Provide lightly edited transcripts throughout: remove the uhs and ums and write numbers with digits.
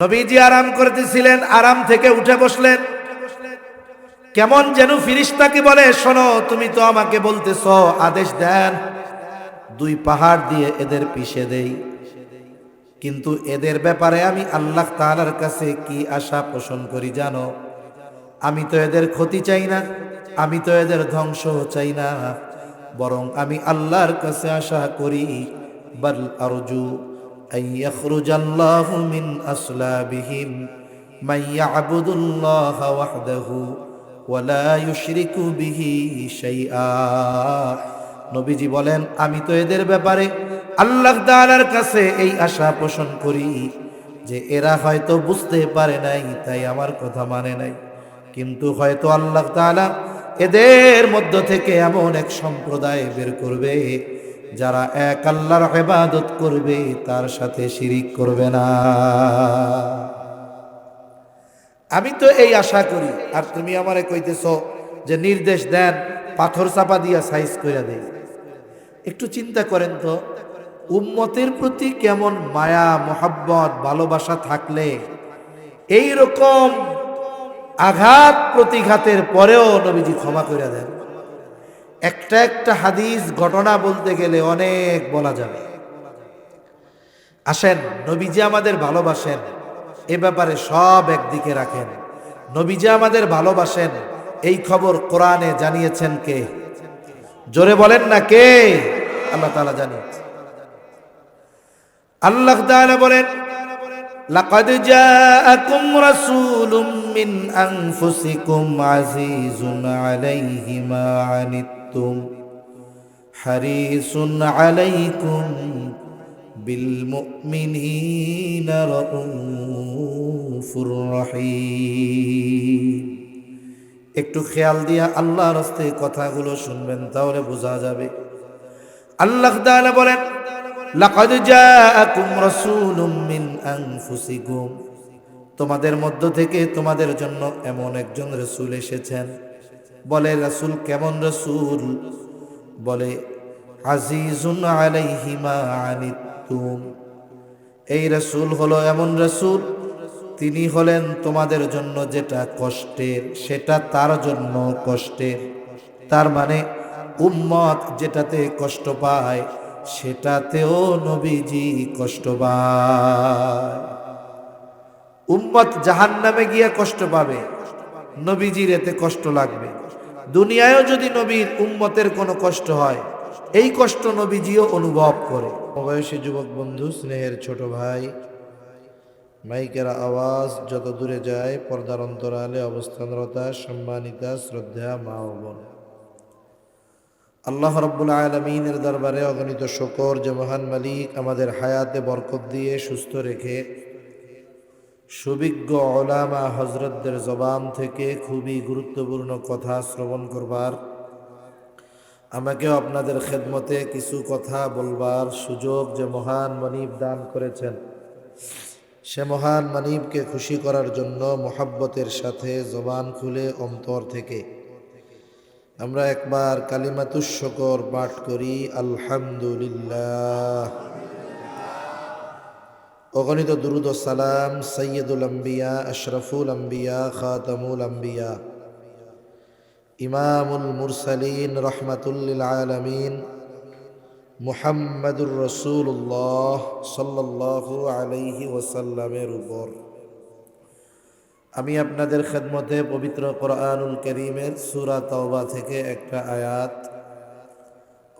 নবীজি আরাম করতেছিলেন, আরাম থেকে উঠে বসলেন। কেমন যেন ফিরিস্তাকে বলে, শোনো, তুমি তো আমাকে বলতেছো, আদেশ দেন দুই পাহাড় দিয়ে এদের পিষে দেই, কিন্তু এদের ব্যাপারে আমি আল্লাহ তাআলার কাছে কি আশা পোষণ করি জানো? আমি তো এদের ক্ষতি চাই না, আমি তো এদের ধ্বংস চাই না, বরং আমি আল্লাহর কাছে আশা করি, বাল আরজু আন ইয়াখরুজাল্লাহু মিন আসলাবিহিম মান ইয়াবুদুল্লাহ ওয়াহদাহু ওয়া লা ইউশরিকু বিহি শাইআ। নবীজি বলেন, আমি তো এদের ব্যাপারে আল্লাহ তাআলার কাছে এই আশা পোষণ করি যে এরা হয়তো বুঝতে পারে নাই, তাই আমার কথা মানে নাই, কিন্তু হয়তো আল্লাহ তাআলা এদের মধ্য থেকে এমন এক সম্প্রদায় বের করবে যারা এক আল্লাহর ইবাদত করবে, তার সাথে শিরিক করবে না। আমি তো এই আশা করি, আর তুমি আমারে কইতেছো যে নির্দেশ দেন পাথর চাপা দিয়া সাইজ কইরা দেই। একটু চিন্তা করেন তো, উম্মতের প্রতি কেমন মায়া মোহাব্বত ভালোবাসা থাকলে এই রকম আঘাত প্রতিঘাতের পরেও নবীজি ক্ষমা করে দেন। একটা একটা হাদিস ঘটনা বলতে গেলে অনেক বলা যাবে। আসেন, নবীজি আমাদের ভালোবাসেন এ ব্যাপারে সব একদিকে রাখেন। নবীজি আমাদের ভালোবাসেন এই খবর কোরআনে জানিয়েছেন কে? জোরে বলেন না, কে? আল্লাহ তাআলা জানিয়েছেন। আল্লাহ তাআলা বলেন, লাকাদ জাআকুম রাসূলুম মিন আনফুসিকুম আজিজুন আলাইহি মা আনিত্তুম হারিসুন আলাইকুম বিল মুমিনিনা রাউফুর রহিম। একটু খেয়াল দিয়া আল্লাহর রাস্তে কথাগুলো শুনবেন, তাহলে বোঝা যাবে। আল্লাহ তাআলা বলেন, লাকাদ জাআকুম রাসূলুম মিন আনফুসিকুম, তোমাদের মধ্য থেকে তোমাদের জন্য এমন একজন রাসূল এসেছেন। বলে রাসূল কেমন রাসূল? বলে আজিজুন আলাইহি মা আনিতুম, এই রাসূল হলো এমন রাসূল, তিনি হলেন তোমাদের জন্য যেটা কষ্টের সেটা তার জন্য কষ্টের। তার মানে উম্মত যেটাতে কষ্ট পায় সেটাতেও নবীজি কষ্ট পায়। উম্মত জাহান্নামে গিয়ে কষ্ট পাবে, নবীজির এতে কষ্ট লাগবে। দুনিয়ায়ও যদি নবীর উম্মতের কোনো কষ্ট হয়, এই কষ্ট নবীজিও অনুভব করে। বয়সী যুবক বন্ধু, স্নেহের ছোট ভাই, মাইকের আওয়াজ যত দূরে যায়, পর্দার অন্তরালে অবস্থানরতা সম্মানিতা শ্রদ্ধা মা ও বোন, আল্লাহ রাব্বুল আলামিনের দরবারে অগণিত শুকর যে মহান মালিক আমাদের হায়াতে বরকত দিয়ে সুস্থ রেখে সুবিজ্ঞ উলামা হযরতদের জবান থেকে খুবই গুরুত্বপূর্ণ কথা শ্রবণ করবার, আমাকেও আপনাদের খেদমতে কিছু কথা বলবার সুযোগ যে মহান মানিব দান করেছেন, সে মহান মানিবকে খুশি করার জন্য মোহাব্বতের সাথে জবান খুলে অন্তর থেকে আমরা একবার কালিমাতুশ শুকর পাঠ করি, আলহামদুলিল্লাহ। অগণিত দুরুদ ও সালাম সৈয়দুল আম্বিয়া, আশরাফুল আম্বিয়া, খাতামুল আম্বিয়া, ইমামুল মুরসালিন, রহমাতুল লিল আলামিন, মুহাম্মাদুর রাসূলুল্লাহ সাল্লাল্লাহু আলাইহি ওয়াসাল্লামের উপর। আমি আপনাদের খেদমতে পবিত্র কোরআনুল কারীমের সূরা তাওবা থেকে একটা আয়াত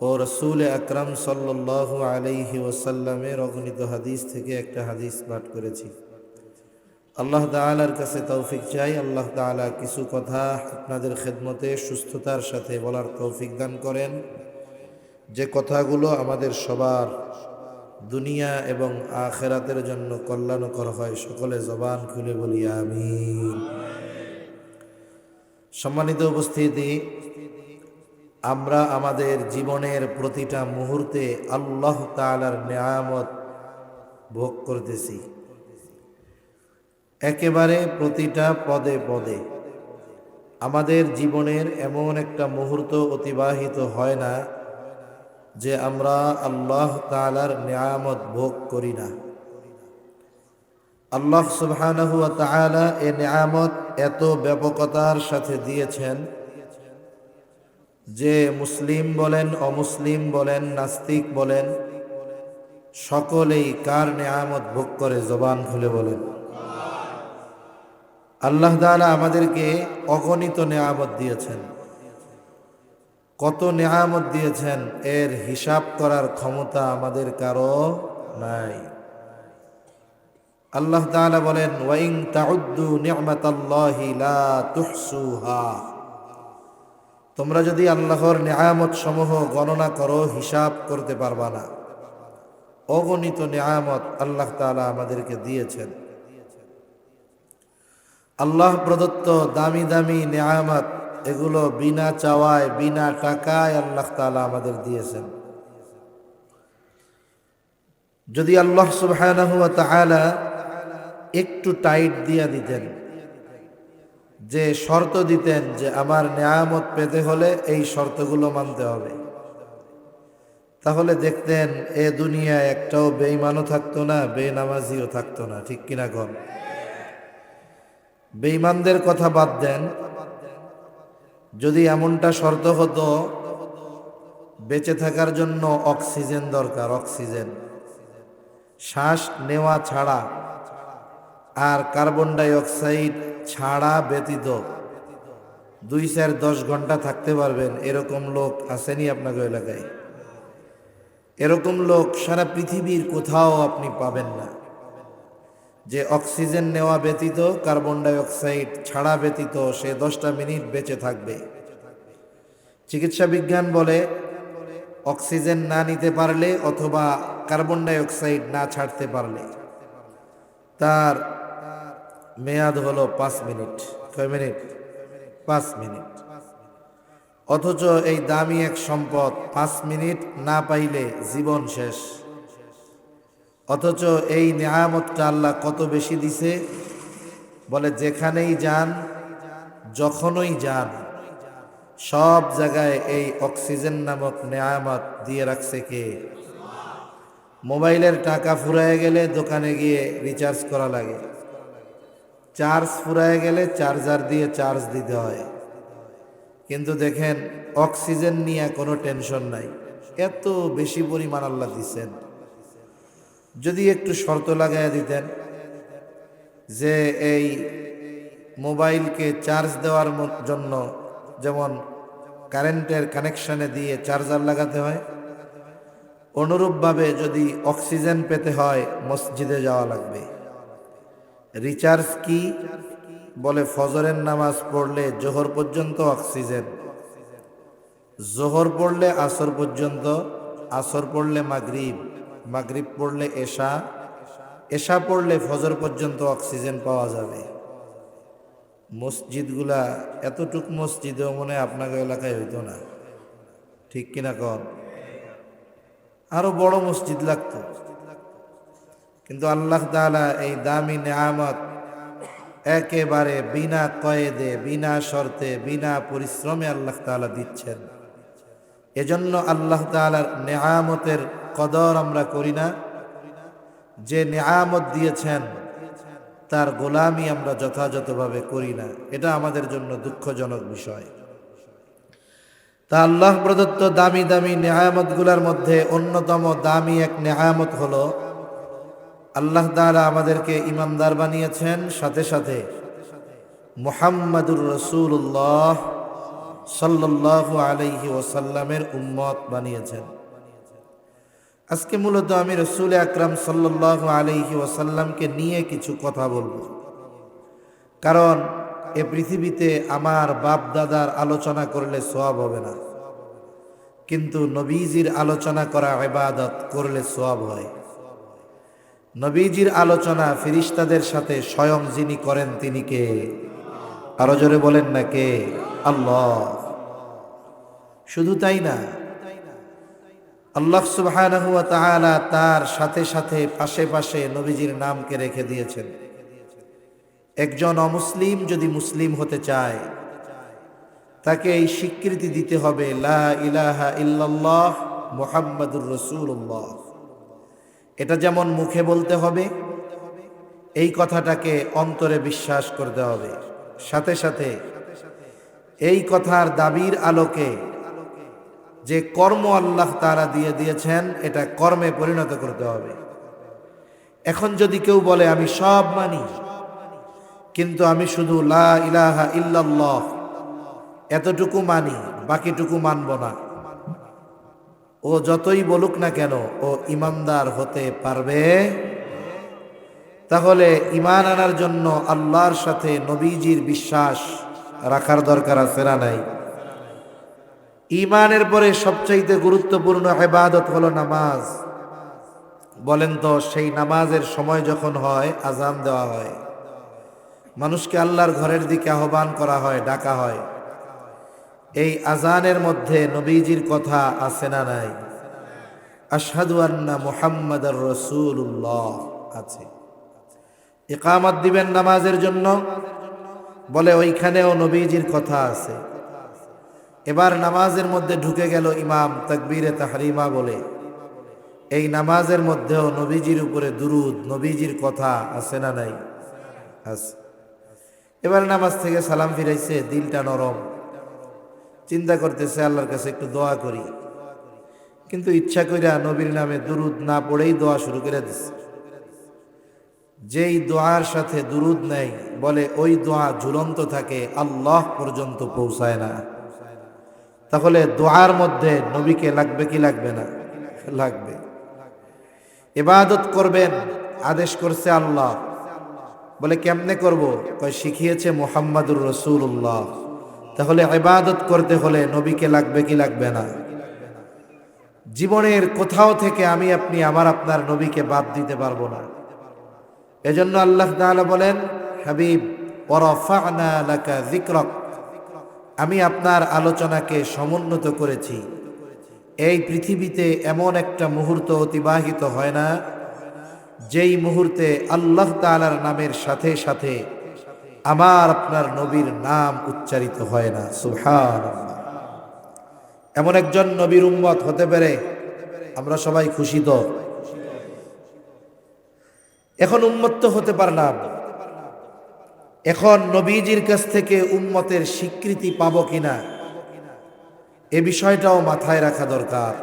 ও রাসূল আকরাম সাল্লাল্লাহু আলাইহি ওয়াসাল্লামের অগণিত হাদিস থেকে একটা হাদিস পাঠ করেছি। আল্লাহ তাআলার কাছে তৌফিক চাই, আল্লাহ তাআলা কিছু কথা আপনাদের খেদমতে সুস্থতার সাথে বলার তৌফিক দান করেন, যে কথাগুলো আমাদের সবার দুনিয়া এবং আখিরাতের জন্য কল্যাণকর হয়। সকলে জবান খুলে বলি আমিন। সম্মানিত উপস্থিতি, আমরা আমাদের জীবনের প্রতিটা মুহূর্তে আল্লাহ তাআলার নেয়ামত ভোগ করতেছি, একেবারে প্রতিটা পদে পদে। আমাদের জীবনের এমন একটা মুহূর্ত অতিবাহিত হয় না যে আমরা আল্লাহ তাআলার নেয়ামত ভোগ করি না। আল্লাহ সুবহানাহু ওয়া তাআলা এ নিয়ামত এত ব্যাপকতার সাথে দিয়েছেন যে মুসলিম বলেন, অমুসলিম বলেন, নাস্তিক বলেন, সকলেই কার নিয়ামত ভোগ করে জবান খুলে বলেন। আল্লাহ তাআলা আমাদেরকে অগণিত নিয়ামত দিয়েছেন। কত নিয়ামত দিয়েছেন এর হিসাব করার ক্ষমতা আমাদের কারো নাই। আল্লাহ তাআলা বলেন, ওয়া ইন তাউদ্দু নি'মাতাল্লাহি লা তুহসুহা। তোমরা যদি আল্লাহর নিয়ামত সমূহ গণনা করো, হিসাব করতে পারবা না। অগণিত নিয়ামত আল্লাহ তাআলা আমাদেরকে দিয়েছেন। আল্লাহ প্রদত্ত দামি দামি নিয়ামত, এগুলো বিনা চাওয়ায়, বিনা টাকায় আল্লাহ তাআলা আমাদের দিয়েছেন। যদি আল্লাহ সুবহানাহু ওয়া তাআলা একটু টাইট দিয়া দিতেন, যে শর্ত দিতেন যে আমার নিয়ামত পেতে হলে এই শর্তগুলো মানতে হবে, তাহলে দেখতেন এ দুনিয়ায় একটাও বেঈমানও থাকতো না, বেনামাজিও থাকতো না। ঠিক কিনা কোন? বেঈমানদের কথা বাদ দেন, যদি এমনটা শর্ত হতো বেঁচে থাকার জন্য অক্সিজেন দরকার, অক্সিজেন শ্বাস নেওয়া ছাড়া আর কার্বন ডাই অক্সাইড ছাড়া ব্যতীত 2-10 ঘন্টা থাকতে পারবেন, এরকম লোক আসেনি আপনাদের এলাকায়? এরকম লোক সারা পৃথিবীর কোথাও আপনি পাবেন না, যে অক্সিজেন নেওয়া ব্যতীত, কার্বন ডাই অক্সাইড ছাড়া ব্যতীত সে 10টা মিনিট বেঁচে থাকবে। চিকিৎসা বিজ্ঞান বলে অক্সিজেন না নিতে পারলে অথবা কার্বন ডাই অক্সাইড না ছাড়তে পারলে তার মেয়াদ হলো 5 মিনিট। কয় মিনিট? 5 মিনিট। অথচ এই দামি এক সম্পদ 5 মিনিট না পাইলে জীবন শেষ। অথচ এই নিয়ামতটা আল্লাহ কত বেশি দিছে, বলে যেখানেই যান, যখনই যান, সব জায়গায় এই অক্সিজেন নামক নিয়ামত দিয়ে রাখছে কে? মোবাইলের টাকা ফুরায় গেলে দোকানে গিয়ে রিচার্জ করা লাগে, চার্জ ফুরায় গেলে চার্জার দিয়ে চার্জ দিতে হয়। কিন্তু দেখেন অক্সিজেন নিয়ে কোনো টেনশন নাই, এত বেশি পরিমাণ আল্লাহ দিচ্ছেন। যদি একটু শর্ত লাগাইয়া দিতেন যে এই মোবাইলকে চার্জ দেওয়ার জন্য যেমন কারেন্টের কানেকশনে দিয়ে চার্জার লাগাতে হয়, অনুরূপভাবে যদি অক্সিজেন পেতে হয় মসজিদে যাওয়া লাগবে। রিচার্জ কি? বলে ফজরের নামাজ পড়লে জোহর পর্যন্ত অক্সিজেন, জোহর পড়লে আসর পর্যন্ত, আসর পড়লে মাগরিব, মাগরিব পড়লে এশা, এশা পড়লে ফজর পর্যন্ত অক্সিজেন পাওয়া যাবে। মসজিদগুলা এতটুক মসজিদেও মনে হয় আপনাকে এলাকায় হইতো না। ঠিক কিনা কন? আরো বড় মসজিদ লাগতো। কিন্তু আল্লাহ তাআলা এই দামি নিয়ামত একেবারে বিনা কয়েদে, বিনা শর্তে, বিনা পরিশ্রমে আল্লাহ তাআলা দিচ্ছেন। এজন্য আল্লাহ তাআলার নিয়ামতের কদর আমরা করি না। যে নিয়ামত দিয়েছেন তার গোলামি আমরা যথাযথভাবে করি না, এটা আমাদের জন্য দুঃখজনক বিষয়। তা আল্লাহ প্রদত্ত দামি দামি নিয়ামতগুলোর মধ্যে অন্যতম দামি এক নিয়ামত হলো আল্লাহ তাআলা আমাদেরকে ইমানদার বানিয়েছেন, সাথে সাথে মুহাম্মাদুর রাসূলুল্লাহ সাল্লাল্লাহু আলাইহি ওয়াসাল্লামের উম্মত বানিয়েছেন। আজকে মূলত আমি রাসূল আকরাম সাল্লাল্লাহু আলাইহি ওয়াসাল্লামকে নিয়ে কিছু কথা বলবো, কারণ এ পৃথিবীতে আমার বাপ দাদার আলোচনা করলে সওয়াব হবে না, কিন্তু নবীজির আলোচনা করা ইবাদত, করলে সওয়াব হয়। নবীজির আলোচনা ফেরেশতাদের সাথে স্বয়ং যিনি করেন তিনি কে? আরো জোরে বলেন না কে? আল্লাহ। শুধু তাই না, আল্লাহ সুবহানাহু ওয়া তাআলা তার সাথে সাথে পাশে পাশে নবীজির নামকে রেখে দিয়েছেন। একজন অমুসলিম যদি মুসলিম হতে চায়, তাকে এই স্বীকৃতি দিতে হবে, লা ইলাহা ইল্লাল্লাহ মুহাম্মাদুর রাসূলুল্লাহ। এটা যেমন মুখে বলতে হবে, এই কথাটাকে অন্তরে বিশ্বাস করতে হবে। সাথে সাথে এই কথার দাবির আলোকে যে কর্ম আল্লাহ তাআলা দিয়ে দিয়েছেন এটা কর্মে পরিণত করতে হবে। এখন যদি কেউ বলে আমি সব মানি, কিন্তু আমি শুধু লা ইলাহা ইল্লাল্লাহ এতটুকু মানি, বাকিটুকু মানব না, ও যতই বলুক না কেন ও ইমানদার হতে পারবে? তাহলে ঈমান আনার জন্য আল্লাহর সাথে নবীজির বিশ্বাস রাখার দরকার আছে না নাই? ঈমানের পরে সবচাইতে গুরুত্বপূর্ণ ইবাদত হলো নামাজ। বলেন তো, সেই নামাজের সময় যখন হয়, আজান দেওয়া হয়, মানুষকে আল্লাহর ঘরের দিকে আহ্বান করা হয়, ডাকা হয়, এই আজানের মধ্যে নবীজির কথা আছে না নাই? আশহাদু আন্না মুহাম্মাদার রাসূলুল্লাহ আছে। ইকামত দিবেন নামাজের জন্য, বলে ওইখানেও নবীজির কথা আছে। এবার নামাজের মধ্যে ঢুকে গেল ইমাম তাকবীরে তাহরিমা বলে, এই নামাজের মধ্যেও নবীজির উপরে দুরুদ, নবীজির কথা আছে না নাই? আছে। এবার নামাজ থেকে সালাম ফিরাইছে, দিলটা নরম, চিন্তা করতেছে আল্লাহর কাছে একটু দোয়া করি, কিন্তু ইচ্ছা কইরা নবীর নামে দুরুদ না পড়েই দোয়া শুরু করে দিচ্ছে। যেই দোয়ার সাথে দুরুদ নেই, বলে ওই দোয়া ঝুলন্ত থাকে, আল্লাহ পর্যন্ত পৌঁছায় না। তাহলে দোয়ার মধ্যে নবীকে লাগবে কি লাগবে না? লাগবে। ইবাদত করবেন, আদেশ করছে আল্লাহ, বলে কেমনে করব? কয় শিখিয়েছে মুহাম্মাদুর রাসূলুল্লাহ। তাহলে ইবাদত করতে হলে নবীকে লাগবে কি লাগবে না? জীবনের কোথাও থেকে আমি আপনি আমার আপনার নবীকে বাদ দিতে পারবো না। এজন্য আল্লাহ তাআলা বলেন, হাবিব ওয়া রাফা'না লাকা যিকরাক, আমি আপনার আলোচনাকে সমুন্নত করেছি। এই পৃথিবীতে এমন একটা মুহূর্ত অতিবাহিত হয় না যেই মুহূর্তে আল্লাহ তাআলার নামের সাথে সাথে আমার আপনার নবীর নাম উচ্চারিত হয় না। সুবহানাল্লাহ। এমন একজন নবীর উম্মত হতে পেরে আমরা সবাই খুশি তো? এখন উম্মত তো হতে পারলাম, এখন নবীজির কাছ থেকে উম্মতের স্বীকৃতি পাবো কিনা এ বিষয়টাও মাথায় রাখা দরকার।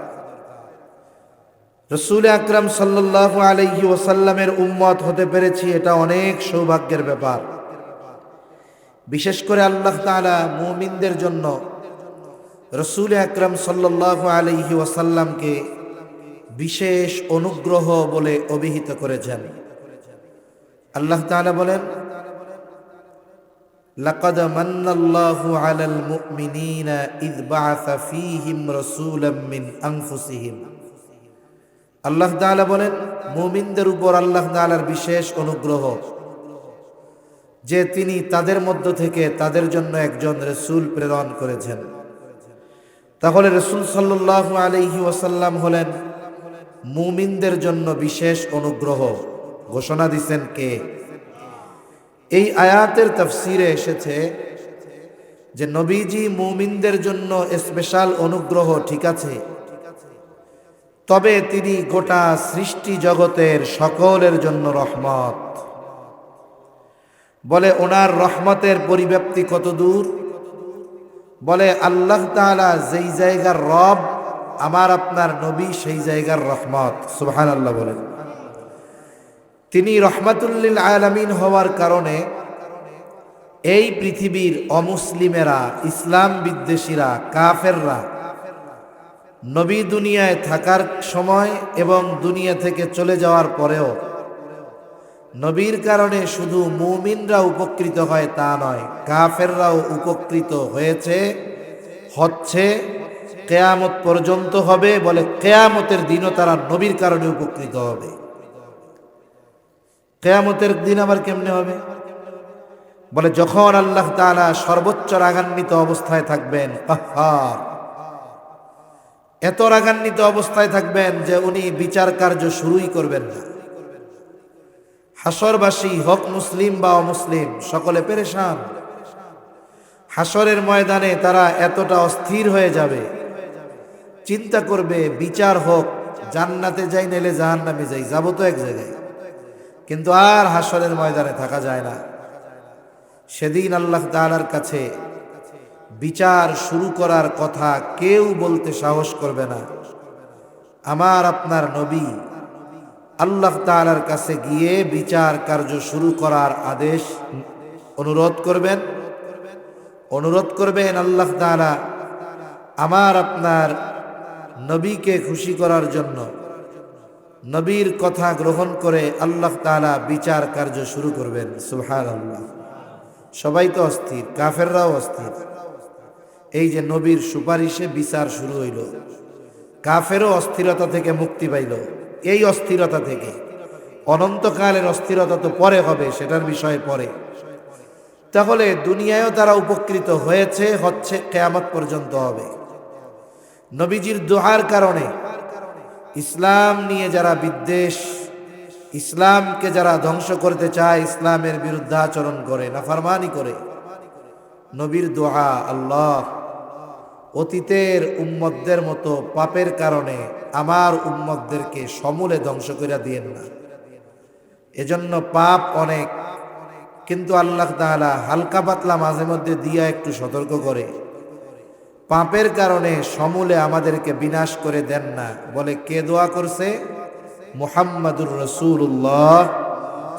রাসূল আকরাম সাল্লাল্লাহু আলাইহি ওয়াসাল্লামের উম্মত হতে পেরেছি, এটা অনেক সৌভাগ্যের ব্যাপার। বিশেষ করে আল্লাহ তাআলা মুমিনদের জন্য রাসূল আকরাম সাল্লাল্লাহু আলাইহি ওয়াসাল্লামকে বিশেষ অনুগ্রহ বলে অভিহিত করেছেন। আল্লাহ তাআলা বলেন, লাকাদ মান্নাল্লাহু আলাল মুমিনিনা ইয বা'আসা ফীহিম রাসূলাম মিন আনফুসিহিম। আল্লাহ তাআলা বলেন, মুমিনদের উপর আল্লাহ তাআলার বিশেষ অনুগ্রহ যে তিনি তাদের মধ্য থেকে তাদের জন্য একজন রাসূল প্রেরণ করেছেন। তাহলে রাসূল সাল্লাল্লাহু আলাইহি ওয়াসাল্লাম হলেন মুমিনদের জন্য বিশেষ অনুগ্রহ। ঘোষণা দিচ্ছেন কে? এই আয়াতের তাফসিরে এসেছে যে নবীজি মুমিনদের জন্য স্পেশাল অনুগ্রহ, ঠিক আছে, তবে তিনি গোটা সৃষ্টি জগতের সকলের জন্য রহমত। বলে ওনার রহমতের পরিব্যাপ্তি কত দূর? বলে আল্লাহ তাআলা যেই জায়গার রব, আমার আপনার নবী সেই জায়গার রহমত। সুবহানাল্লাহ বলেন। তিনি রহমাতুল লিল আলামিন হওয়ার কারণে এই পৃথিবীর অমুসলিমেরা, ইসলাম বিদ্বেষীরা, কাফেররা নবী দুনিয়ায় থাকার সময় এবং দুনিয়া থেকে চলে যাওয়ার পরেও নবীর কারণে শুধু মুমিনরা উপকৃত হয় তা নয়, কাফেররাও উপকৃত হয়েছে, হচ্ছে, কিয়ামত পর্যন্ত হবে। বলে কিয়ামতের দিনও তারা নবীর কারণে উপকৃত হবে। কিয়ামতের দিন আবার কেমনে হবে? বলে যখন আল্লাহ তাআলা সর্বোচ্চ রাগান্বিত অবস্থায় থাকবেন, কাহ্হার, এত রাগান্বিত অবস্থায় থাকবেন যে উনি বিচার কার্য শুরুই করবেন না। হাসরবাসী হোক মুসলিম বা অমুসলিম, সকলে পেরেশান। হাসরের ময়দানে তারা এতটা অস্থির হয়ে যাবে, চিন্তা করবে বিচার হোক, জান্নাতে যাই নাইলে জাহান্নামে যাই, যাবো তো এক জায়গায়। কিন্তু আর হাসরের ময়দানে থাকা যায় না। সেদিন আল্লাহ তাআলার কাছে বিচার শুরু করার কথা কেউ বলতে সাহস করবে না। আমার আপনার নবী আল্লাহ তাআলার কাছে গিয়ে বিচার কার্য শুরু করার আদেশ অনুরোধ করবেন। আল্লাহ তাআলা আমার আপনার নবীকে খুশি করার জন্য নবীর কথা গ্রহণ করে আল্লাহ তাআলা বিচার কার্য শুরু করবেন। সুবহানাল্লাহ। সবাই তো অস্থির, কাফেররাও অস্থির। এই যে নবীর সুপারিশে বিচার শুরু হইল, কাফেরও অস্থিরতা থেকে মুক্তি পাইল। এই অস্থিরতা থেকে, অনন্তকালের অস্থিরতা তো পরে হবে, সেটার বিষয়ে পরে। তাহলে দুনিয়ায়ও তারা উপকৃত হচ্ছে, কিয়ামত পর্যন্ত হবে। নবীজির দোয়ার কারণে ইসলাম নিয়ে যারা বিদ্বেষ, ইসলামকে যারা ধ্বংস করতে চায়, ইসলামের বিরুদ্ধাচরণ করে, নাফরমানি করে, নবীর দোয়া, আল্লাহ অতীতের উম্মতদের মতো পাপের কারণে আমার উম্মতদেরকে সমূলে ধ্বংস করে দিয়েন না। এজন্য পাপ অনেক, কিন্তু আল্লাহ তাআলা হালকা পাতলা মাঝে মধ্যে দিয়া একটু সতর্ক করে, পাপের কারণে সমূলে আমাদেরকে বিনাশ করে দেন না। বলে কে দোয়া করছে? মুহাম্মাদুর রাসূলুল্লাহ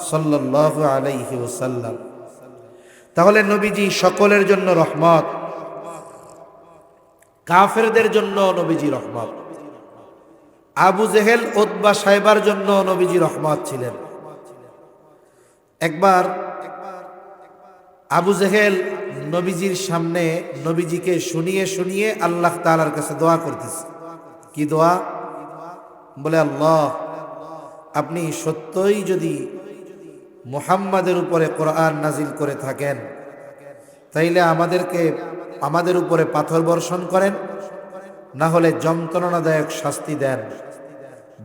সাল্লাল্লাহু আলাইহি ওয়াসাল্লাম। তাহলে নবীজি সকলের জন্য রহমত, কাফেরদের জন্য নবীজি রহমত। আবু জেহেল, উতবা, সাইবার জন্য নবীজি রহমত ছিলেন। একবার আবু জেহেল নবীজির সামনে নবীজিকে শুনিয়ে আল্লাহ তাআলার কাছে দোয়া করতেছে। কি দোয়া? বলে, আল্লাহ আপনি সত্যই যদি মুহাম্মাদের উপরে কোরআন নাজিল করে থাকেন, তাইলে আমাদের উপরে পাথর বর্ষণ করেন, না হলে যন্ত্রণাদায়ক শাস্তি দেন।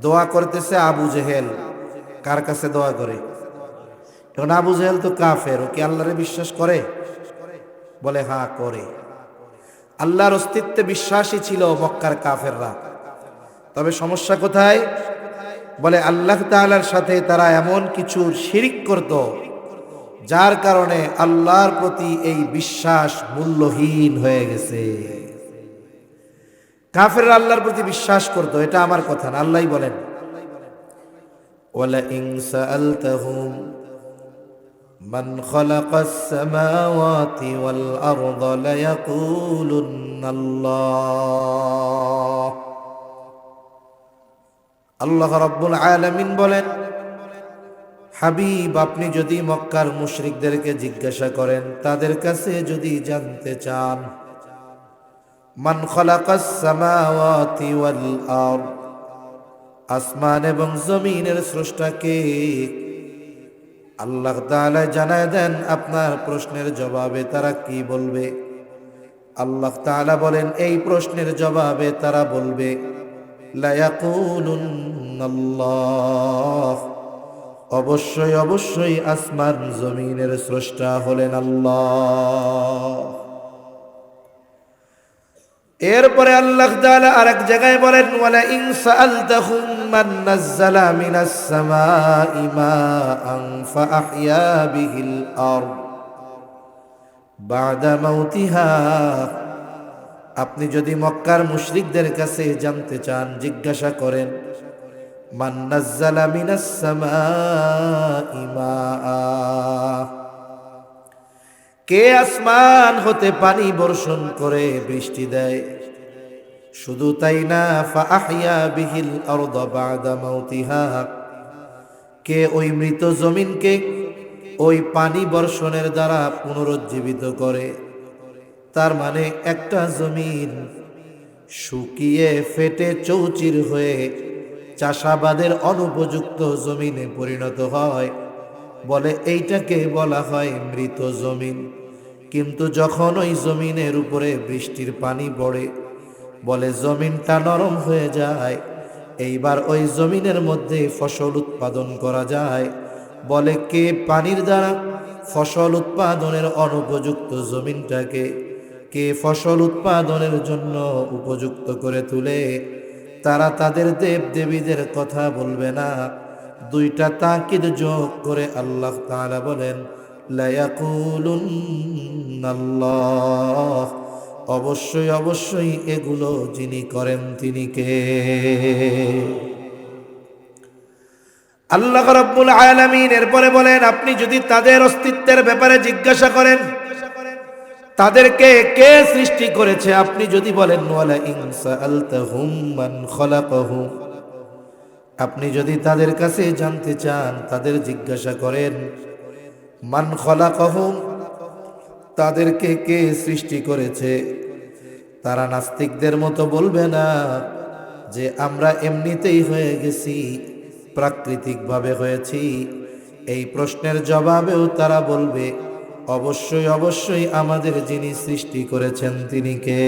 দোয়া করতেছে আবু জেহেল। কার কাছে দোয়া করে? এখন আবু জেহেল তো কাফের, ও কি আল্লাহরে বিশ্বাস করে? বলে হ্যাঁ করে। আল্লাহর অস্তিত্বে বিশ্বাসী ছিল মক্কার কাফেররা। তবে সমস্যা কোথায়? বলে আল্লাহ তাআলার সাথে তারা এমন কিছু শিরিক করত, যার কারণে আল্লাহর প্রতি এই বিশ্বাস মূল্যহীন হয়ে গেছে। কাফেররা আল্লাহর প্রতি বিশ্বাস করত, এটা আমার কথা না, আল্লাহই বলেন, ওয়ালা ইন সাআলতাহুম মান খালাকাস সামাওয়াতি ওয়াল আরদা লায়াকুলুন্নাল্লাহ। আল্লাহ রাব্বুল আলামিন বলেন, হাবিব আপনি যদি মক্কার মুশরিকদেরকে জিজ্ঞাসা করেন, তাদের কাছে যদি জানতে চান, মান খালাকাস সামাওয়াতি ওয়াল আরদ, আসমান এবং জমিনের স্রষ্টা কে, আল্লাহ তাআলা জানায় দেন আপনার প্রশ্নের জবাবে তারা কি বলবে। আল্লাহ তাআলা বলেন, এই প্রশ্নের জবাবে তারা বলবে লায়াকুলুন্নাল্লাহ, অবশ্যই আসমান জমিনের স্রষ্টা হলেন আল্লাহ। এরপরে আল্লাহ তাআলা আরেক জায়গায় বলেন, ওয়ালা ইন সাআলতাহুম মান নাযালা মিনাস সামাই মাআন ফাআহইয়া বিহিল আরদ বা'দা মাউতিহা। আপনি যদি মক্কার মুশরিকদের কাছে জানতে চান, জিজ্ঞাসা করেন, মান নাযালা মিনাস সামাই মাআ, কে আসমান হতে পানি বর্ষণ করে বৃষ্টি দেয়। শুধু তাই না, ফাআহইয়া বিহিল আরদা বা'দা মাউতিহা, কে ওই মৃত জমিনকে ওই পানি বর্ষণের দ্বারা পুনরুজ্জীবিত করে। তার মানে একটা জমিন শুকিয়ে ফেটে চৌচির হয়ে চাষাবাদের অনুপযুক্ত জমিনে পরিণত হয়, বলে এইটাকে বলা হয় মৃত জমিন। কিন্তু যখন ওই জমিনের উপরে বৃষ্টির পানি পড়ে, বলে জমিনটা নরম হয়ে যায়, এইবার ওই জমিনের মধ্যে ফসল উৎপাদন করা যায়। বলে কে পানির দ্বারা ফসল উৎপাদনের অনুপযুক্ত জমিনটাকে কে ফসল উৎপাদনের জন্য উপযুক্ত করে তুলে, তারা তাদের দেব দেবীদের কথা বলবে না, দুইটা তাকিদ যোগ করে আল্লাহ তাআলা বলেন লা ইয়াকুলুন্নাল্লাহ, অবশ্যই অবশ্যই এগুলো যিনি করেন তিনি কে? আল্লাহ রাব্বুল আলামিন এরপরে বলেন, আপনি যদি তাদের অস্তিত্বের ব্যাপারে জিজ্ঞাসা করেন, তাদেরকে কে সৃষ্টি করেছে, আপনি যদি বলেন ওয়ালা ইন সাআলতাহুম মান খালাকাহুম, আপনি যদি তাদের কাছে জানতে চান, তাদের জিজ্ঞাসা করেন মান খালাকাহুম, তাদেরকে কে সৃষ্টি করেছে, তারা নাস্তিকদের মতো বলবে না যে আমরা এমনিতেই হয়ে গেছি, প্রাকৃতিকভাবে হয়েছি। এই প্রশ্নের জবাবেও তারা বলবে অবশ্যই অবশ্যই আমাদের যিনি সৃষ্টি করেছেন তিনি কে?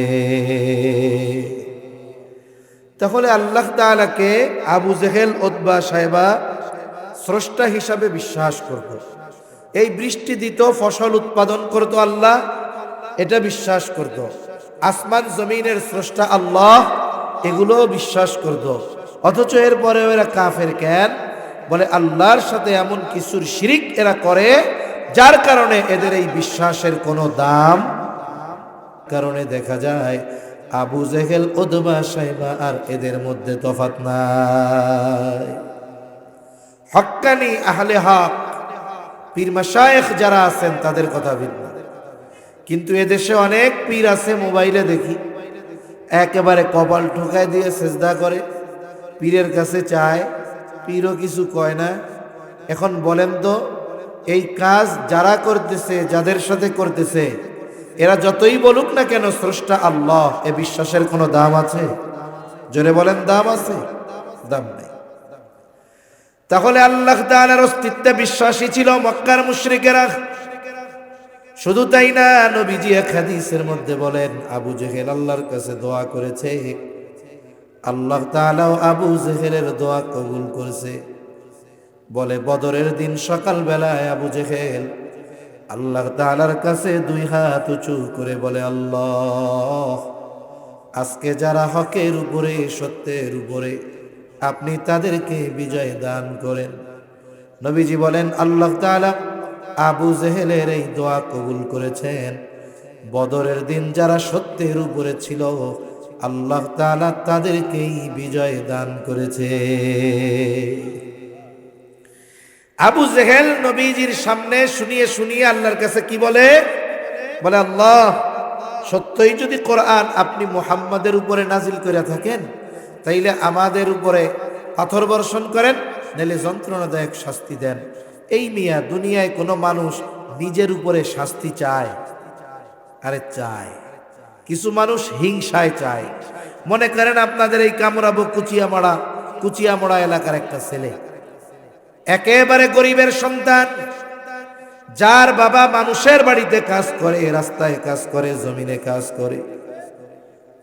তাহলে আল্লাহ তাআলাকে আবু জেহেল, উতবা, সাইবা স্রষ্টা হিসাবে বিশ্বাস করত। এই বৃষ্টি দিত, ফসল উৎপাদন করত আল্লাহ, এটা বিশ্বাস করত। আসমান জমিনের স্রষ্টা আল্লাহ, এগুলো বিশ্বাস করত। অথচ এরপরে এরা কাফের কেন? বলে আল্লাহর সাথে এমন কিছুর শিরিক এরা করে যার কারণে এদের এই বিশ্বাসের কোনো দাম। কারণে দেখা যায় আবু জেহেল, উতবা, সাইবা আর এদের মধ্যে তফাৎ নাই। হক্কানি আহলে হক পীর মাশায়েখ যারা আছেন তাদের কথা ভিন্ন, কিন্তু এদেশে অনেক পীর আছে, মোবাইলে দেখি একেবারে কপাল ঠোকায় দিয়ে সেজদা করে, পীরের কাছে চায়, পীরও কিছু কয় না। এখন বলেন তো, এই কাজ যারা করতেছে, যাদের সাথে করতেছে, এরা যতই বলুক না কেন স্রষ্টা আল্লাহ, এ বিশ্বাসের কোনো দাম আছে? জোরে বলেন, দাম আছে? দাম নেই। তাহলে আল্লাহ তাআলার অস্তিত্বে বিশ্বাসী ছিল মক্কার মুশরিকেরা। শুধু তাই না, নবীজি এক হাদিসের মধ্যে বলেন আবু জেহেল আল্লাহর কাছে দোয়া করেছে, আল্লাহ তাআলাও আবু জেহেলের দোয়া কবুল করেছে। বলে বদরের দিন সকাল বেলায় আবু জেহেল আল্লাহ তাআলার কাছে দুই হাত উঁচু করে বলে, আল্লাহ, আজকে যারা হকের উপরে, সত্যের উপরে, আপনি তাদেরকে বিজয় দান করেন। নবীজি বলেন আল্লাহ তাআলা আবু জেহেলের এই দোয়া কবুল করেছেন। বদরের দিন যারা সত্যের উপরে ছিল, আল্লাহ তাআলা তাদেরকেই বিজয় দান করেছে। আবু জেহেল নবীজির সামনে শুনিয়ে শুনিয়ে আল্লাহর কাছে কি বলে? বলে আল্লাহ, সত্যই যদি কোরআন আপনি মুহাম্মাদের উপরে নাজিল করে থাকেন, তাইলে আমাদের উপরে পাথর বর্ষণ করেন, নাইলে যন্ত্রণাদায়ক শাস্তি দেন। এই মিয়া, দুনিয়ায় কোনো মানুষ নিজের উপরে শাস্তি চায়? আরে চায়। কিছু মানুষ হিংসায় চায়। মনে করেন আপনাদের এই কামরাবো কুচিয়ামড়া এলাকার একটা ছেলে, একেবারে গরিবের সন্তান, যার বাবা মানুষের বাড়িতে কাজ করে, রাস্তায় কাজ করে, জমিনে কাজ করে,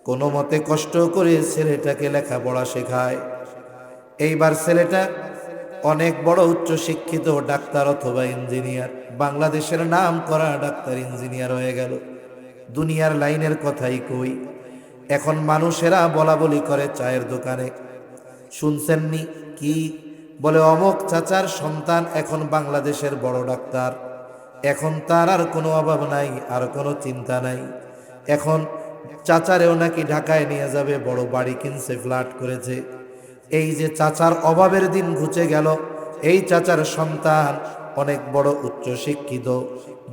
কোনো মতে কষ্ট করে ছেলেটাকে লেখাপড়া শেখায়। এইবার ছেলেটা অনেক বড় উচ্চ শিক্ষিত ডাক্তার অথবা ইঞ্জিনিয়ার, বাংলাদেশের নাম করা ডাক্তার ইঞ্জিনিয়ার হয়ে গেল। দুনিয়ার লাইনের কথাই কই, এখন মানুষেরা বলা বলি করে চায়ের দোকানে, শুনছেননি কি বলে, অমক চাচার সন্তান এখন বাংলাদেশের বড় ডাক্তার, এখন তার আর কোনো অভাব নাই, আর কোনো চিন্তা নাই। এখন চাচারেও নাকি ঢাকায় নিয়ে যাবে, বড় বাড়ি কিনছে, ফ্ল্যাট করেছে। এই যে চাচার অভাবের দিন ঘুচে গেল, এই চাচার সন্তান অনেক বড় উচ্চ শিক্ষিত।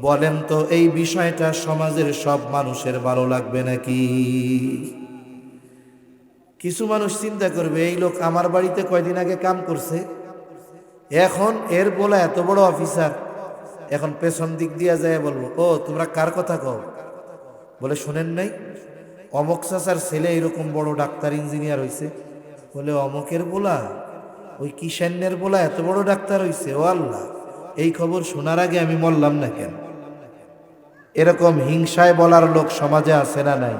বলেন তো এই বিষয়টা সমাজের সব মানুষের ভালো লাগবে নাকি? কিছু মানুষ চিন্তা করবে, এই লোক আমার বাড়িতে কয়দিন আগে কাম করছে, এখন এর বলা এত বড় অফিসার, এখন পেছন দিক দিয়ে যায় বলবো, ও তোমরা কার কথা কও? বলে শোনেন নাই অমক চাচার ছেলে এরকম বড় ডাক্তার ইঞ্জিনিয়ার হয়েছে? বলে অমকের বলা, ওই কিষান্যের বলা এত বড় ডাক্তার হয়েছে? ও আল্লাহ, এই খবর শোনার আগে আমি মরলাম না কেন? এরকম হিংসায় বলার লোক সমাজে আছে না নাই?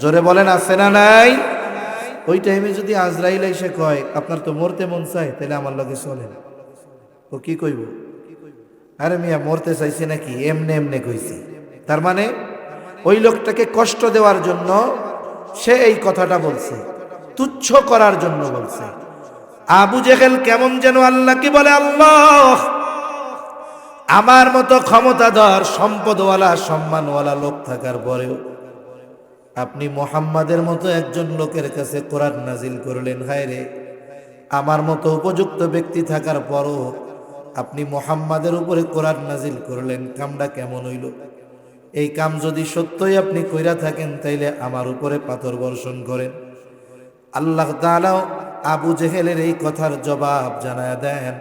জোরে বলেন, আছে না নাই? ওই টাইমে যদি আজরাইল এসে কয় আপনার তো মরতে মন চায়, তাহলে আমার লগে চলেন, ও কি কইব? আরে মিয়া, মরতে চাইছে নাকি? এমনে এমনে কইছি। তার মানে ওই লোকটাকে কষ্ট দেওয়ার জন্য সে এই কথাটা বলছে, তুচ্ছ করার জন্য বলছে। আবু জেহেল কেমন যেন আল্লাহকে বলে, আল্লাহ, আমার মতো ক্ষমতাধর, সম্পদওয়ালা, সম্মানওয়ালা লোক থাকার পরেও আপনি মুহাম্মাদের মতো একজন লোকের কাছে কোরআন নাজিল করলেন। হায় রে, আমার মতো উপযুক্ত ব্যক্তি থাকার পরও আপনি মুহাম্মাদের উপরে কোরআন নাজিল করলেন, কামটা কেমন হইল? এই কাম যদি সত্যই আপনি কইরা থাকেন তাইলে আমার উপরে পাথর বর্ষণ করেন। আল্লাহ তাআলা আবু জেহেলের এই কথার জবাব জানায় দেন।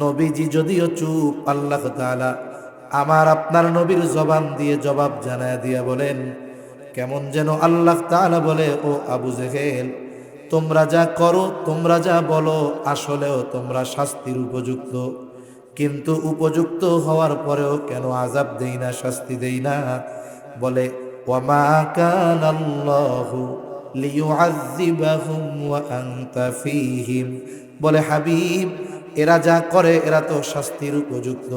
নবীজি যদিও চুপ, আল্লাহ তাআলা আমার আপনার নবীর জবান দিয়ে জবাব জানায় দিয়া বলেন, কেমন যেন আল্লাহ তাআলা বলে, ও আবু জেহেল, তোমরা যা করো, তোমরা যা বলো, আসলেও তোমরা শাস্তির উপযুক্ত, কিন্তু উপযুক্ত হওয়ার পরেও কেন আযাব দেই না, শাস্তি দেই না? বলে, ওয়ামা কানাল্লাহু লিয়ুআযযিবাহুম ওয়া আনতা ফীহিম। বলে, হাবিব, এরা যা করে এরা তো শাস্তির উপযুক্ত,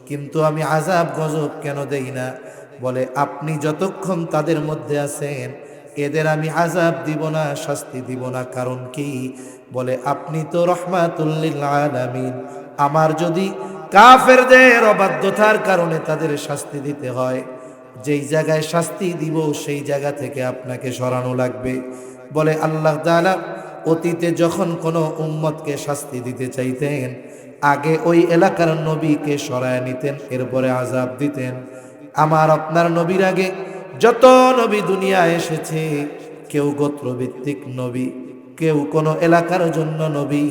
কিন্তু আমি আযাব গজব কেন দেই না? বলে, আপনি যতক্ষণ তাদের মধ্যে আছেন এদের আমি আযাব দিব না, শাস্তি দিব না। কারণ কি? বলে, আপনি তো রাহমাতুল লিল আলামিন। আমার যদি কাফেরদের অবাধ্যতার কারণে তাদের শাস্তি দিতে হয়, যেই জায়গায় শাস্তি দিব সেই জায়গা থেকে আপনাকে সরানো লাগবে। বলে, আল্লাহ তাআলা অতীতে যখন কোনো উম্মতকে শাস্তি দিতে চাইতেন, আগে ওই এলাকার নবীকে সরায় নিতেন, এরপরে আযাব দিতেন। আমার আপনার নবীর আগে যত নবী দুনিয়ায় এসেছে, কেউ গোত্রভিত্তিক নবী, কেউ কোনো এলাকার জন্য নবী,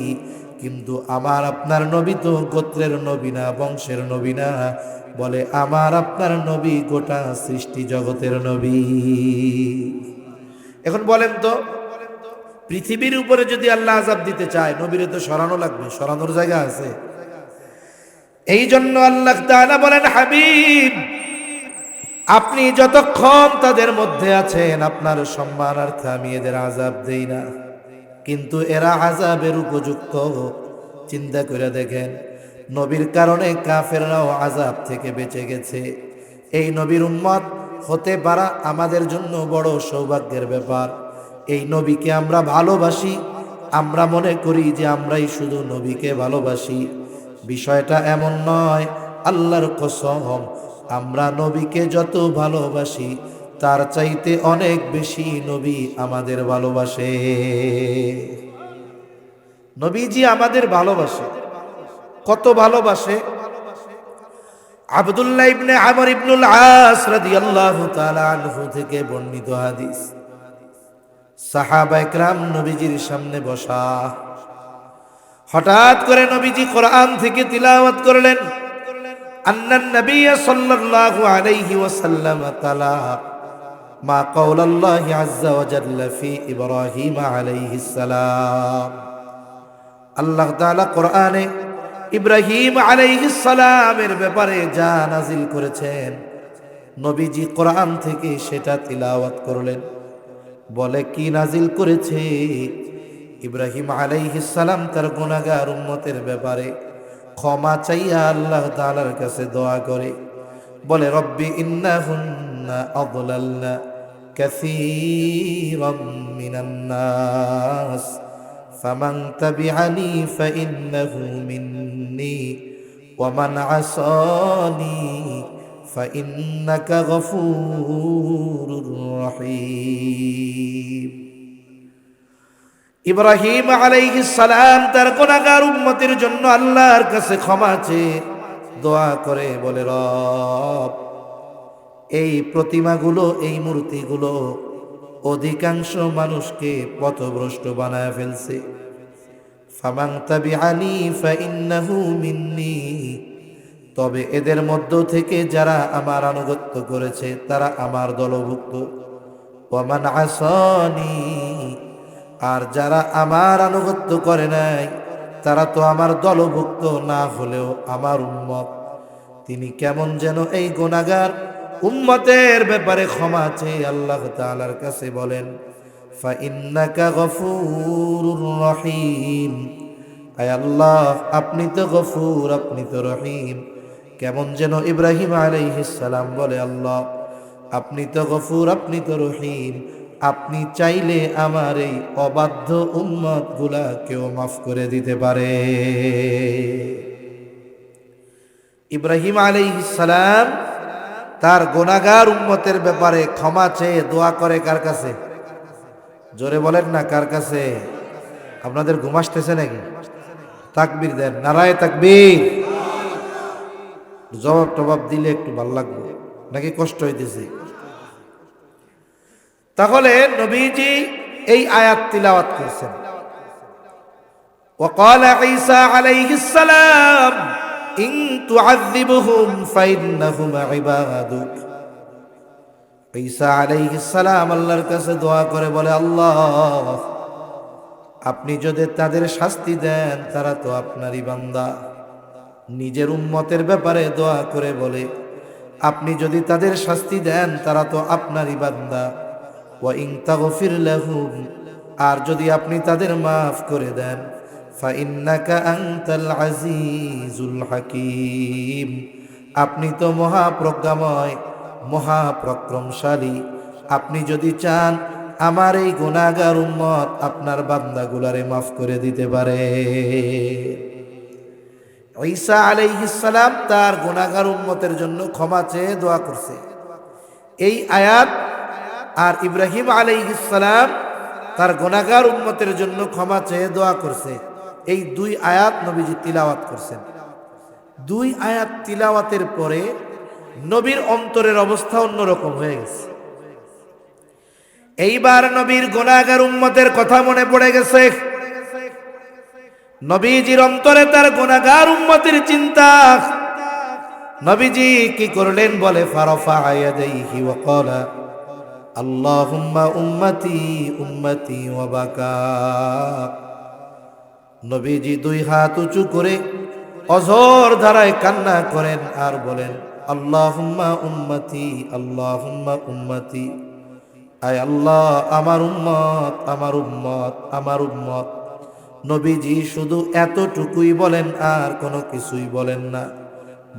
কিন্তু আমার আপনার নবী তো গোত্রের নবী না, বংশের নবী না। বলে, আমার আপনার নবী গোটা সৃষ্টি জগতের নবী। এখন বলেন তো, পৃথিবীর উপরে যদি আল্লাহ আযাব দিতে চায়, নবীরে তো সরানো লাগবে, সরানোর জায়গা আছে। এই জন্য আল্লাহ তাআলা বলেন, হাবিব, আপনি যতক্ষণ তাদের মধ্যে আছেন আপনার সম্মানার্থে আমি এদের আযাব দেই না, কিন্তু এরা আযাবের উপযুক্ত। চিন্তা করে দেখেন, নবীর কারণে কাফেররাও আযাব থেকে বেঁচে গেছে। এই নবীর উম্মত হতে পারা আমাদের জন্য বড় সৌভাগ্যের ব্যাপার। এই নবীকে আমরা ভালোবাসি, আমরা মনে করি যে আমরাই শুধু নবীকে ভালোবাসি। বিষয়টা এমন নয়, আল্লাহর কসম, আমরা নবীকে যত ভালোবাসি তার চাইতে অনেক বেশি নবী আমাদের ভালোবাসে। নবীজি আমাদের ভালোবাসে, কত ভালোবাসে! আব্দুল্লাহ ইবনে আমর ইবনুল আস রাদিয়াল্লাহু তাআলা আনহু থেকে বর্ণিত হাদিস। সাহাবায়ে কেরাম নবীজির সামনে বসা, হঠাৎ করে নবীজি কোরআন থেকে তিলাওয়াত করলেন। আন্নান নবী সাল্লাল্লাহু আলাইহি ওয়াসাল্লাম তাআলা মা কাওলাল্লাহি আযজা ওয়া জাল্লা ফি ইব্রাহিম আলাইহিস সালাম। আল্লাহ তাআলা কোরআনে ইব্রাহিম আলাইহিস সালামের ব্যাপারে যা নাজিল করেছেন, নবীজি কোরআন থেকে সেটা তিলাওয়াত করলেন। বলে, কি নাজিল করেছে? ইব্রাহিম আলাইহিস সালাম তার গুনাহগার উম্মতের ব্যাপারে ক্ষমা চাইয়া আল্লাহ তাআলার কাছে দোয়া করে। বলে, রব্বি ইন্নাহুন্না আযলালনা কাসীরাম মিনান নাস ফামান তাবিআনি ফাইন্নাহু মিন্নি ওয়া মান আসানি ফাইন্নাকা গফুরুর রহিম। ইব্রাহিম আলাইহিস সালাম তার গুনাহগার উম্মতের জন্য আল্লাহর কাছে ক্ষমা চেয়ে দোয়া করে। বলে, রব, এই প্রতিমাগুলো, এই মূর্তিগুলো অধিকাংশ মানুষকে পথভ্রষ্ট বানায় ফেলছে। ফামান তাবিআনি ফাইন্নাহু মিন্নি, তবে এদের মধ্য থেকে যারা আমার আনুগত্য করেছে তারা আমার দলভুক্ত। ওয়া মান আসানি, আর যারা আমার আনুগত্য করে নাই তারা তো আমার দলভুক্ত না হলেও আমার উম্মত। তিনি কেমন যেন এই গুনাহগার উম্মতের ব্যাপারে ক্ষমা চেয়ে আল্লাহ তাআলার কাছে বলেন, ফাইন্নাকা গফুরুর রহিম। আয় আল্লাহ, আপনি তো গফুর, আপনি তো রহিম। কেমন যেন ইব্রাহিম আলাইহিস সালাম বলে, আল্লাহ, আপনি তো গফুর, আপনি তো রহিম, আপনি চাইলে আমার এই অবাধ্য উম্মত গুলাকেও মাফ করে দিতে পারে। ইব্রাহিম আলাইহিস সালাম তার গুনাহগার উম্মতের ব্যাপারে ক্ষমা চেয়ে দোয়া করে কার কাছে? জোরে বলেন না, কার কাছে? আপনাদের ঘুম আসতেছে নাকি? তাকবীর দেন, নারায়ে তাকবীর। জবাব টবাব দিলে একটু ভালো লাগবে, নাকি কষ্ট হইতেছে? তাহলে নবীজি এই আয়াত তিলাওয়াত করছেন। وقال عيسى عليه السلام إن تعذبهم فإنهم عبادك। ঈসা আলাইহিস সালাম আল্লাহর কাছে দোয়া করে বলে, আল্লাহ আপনি যদি তাদের শাস্তি দেন তারা তো আপনারই বান্দা। নিজের উম্মতের ব্যাপারে দোয়া করে বলে, আপনি যদি তাদের শাস্তি দেন তারা তো আপনারই বান্দা। ওয়া ইন তাগফির লাহুম, আর যদি আপনি তাদের মাফ করে দেন, ফা ইন্নাকা আনতাল আজিজুল হাকীম, আপনি তো মহাপ্রজ্ঞাময়, মহাপরাক্রমশালী। আপনি যদি চান আমার এই গুনাহগার উম্মত আপনার বান্দাগুলারে মাফ করে দিতে পারে। ঈসা আলাইহিস সালাম তার গুনাহগার উম্মতের জন্য ক্ষমা চেয়ে দোয়া করছে, এই আয়াত। আর ইব্রাহিম আলাইহিস সালাম তার গুনাহগার উম্মতের জন্য ক্ষমা চেয়ে দোয়া করছে, এই দুই আয়াত নবীজি তিলাওয়াত করছেন। দুই আয়াত তিলাওয়াতের পরে নবীর অন্তরের অবস্থা অন্যরকম হয়ে গেছে। এইবার নবীর গুনাহগার উম্মতের কথা মনে পড়ে গেছে। নবীজির অন্তরে তার গুনাহগার উম্মতের চিন্তা। নবীজি কি করলেন বলে, ফারাফা ইয়াদাইহি ওয়া ক্বালা আল্লাহুম্মা উম্মতি উম্মতি ওয়া বাকা। নবীজি দুই হাত উঁচু করে অঝোর ধারায় কান্না করেন আর বলেন, আল্লাহুম্মা উম্মতি আল্লাহুম্মা উম্মতি, আয় আল্লাহ আমার উম্মত আমার উম্মত আমার উম্মত। নবীজি শুধু এতটুকুই বলেন, আর কোনো কিছুই বলেন না।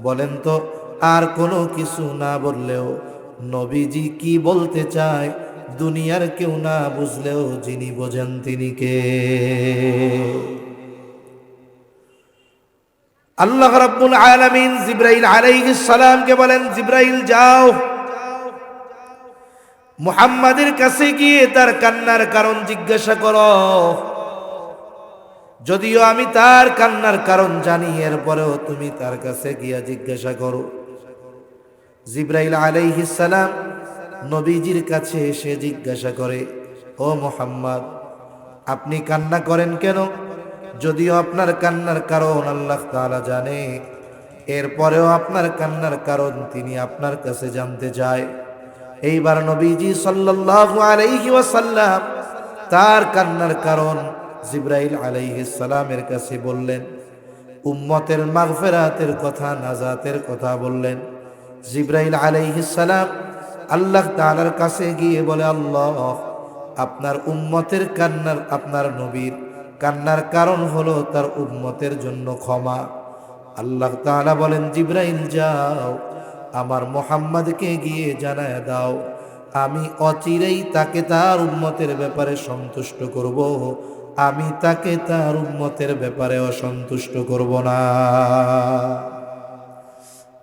বলেন তো, আর কোনো কিছু না বললেও নবীজি কি বলতে চায় দুনিয়ার কেউ না বুঝলেও যিনি বোঝেন তিনি কে? আল্লাহ রাব্বুল আলামিন জিবরাইল আলাইহিস সালামকে বলেন, জিবরাইল যাও মুহাম্মাদের কাছে গিয়ে তার কান্নার কারণ জিজ্ঞাসা করো। যদিও আমি তার কান্নার কারণ জানি, এরপরেও তুমি তার কাছে গিয়া জিজ্ঞাসা করো। জিবরাইল আলাইহিস সালাম নবীজির কাছে এসে জিজ্ঞাসা করে, ও মুহাম্মদ আপনি কান্না করেন কেন? যদিও আপনার কান্নার কারণ আল্লাহ তাআলা জানে, এরপরেও আপনার কান্নার কারণ তিনি আপনার কাছে জানতে চায়। এইবার নবীজি সাল্লাল্লাহু আলাইহি ওয়াসাল্লাম তার কান্নার কারণ জিবরাইল আলাইহিস সালামের কাছে বললেন, উম্মতের মাগফিরাতের কথা, নাজাতের কথা বললেন। জিবরাইল আলাইহিস সালাম আল্লাহ তাআলার কাছে গিয়ে বলে, আল্লাহ আপনার উম্মতের কান্নার, আপনার নবীর কান্নার কারণ হলো তার উম্মতের জন্য ক্ষমা। আল্লাহ তাআলা বলেন, জিবরাইল যাও আমার মুহাম্মদকে গিয়ে জানায় দাও, আমি অচিরেই তাকে তার উম্মতের ব্যাপারে সন্তুষ্ট করব, আমি তাকে তার উম্মতের ব্যাপারে অসন্তুষ্ট করব না।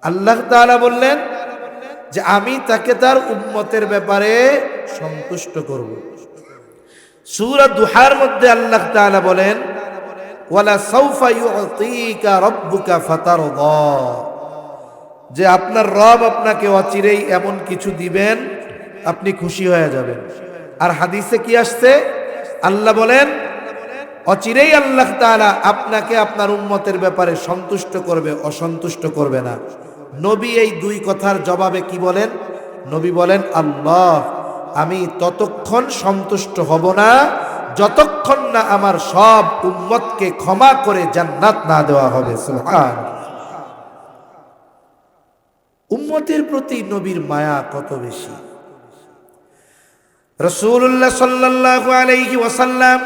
আল্লাহ তাআলা বললেন যে আমি তাকে তার উম্মতের ব্যাপারে সন্তুষ্ট করব। সূরা দুহার মধ্যে আল্লাহ তাআলা বলেন, ওয়ালা সাউফা ইউতিকা রাব্বুকা ফাতারদা, যে আপনার রব আপনাকে অচিরেই এমন কিছু দিবেন আপনি খুশি হয়ে যাবেন। আর হাদিসে কি আসছে? আল্লাহ বলেন অচিরেই আল্লাহ তাআলা আপনাকে আপনার উম্মতের ব্যাপারে সন্তুষ্ট করবে, অসন্তুষ্ট করবে না। নবী এই দুই কথার জবাবে কি বলেন? নবী বলেন, আল্লাহ আমি ততক্ষণ সন্তুষ্ট হব না যতক্ষণ না আমার সব উম্মতকে ক্ষমা করে জান্নাত না দেওয়া হবে। সুবহানাল্লাহ। উম্মতের প্রতি নবীর মায়া কত বেশি। রাসূলুল্লাহ সাল্লাল্লাহু আলাইহি ওয়াসাল্লাম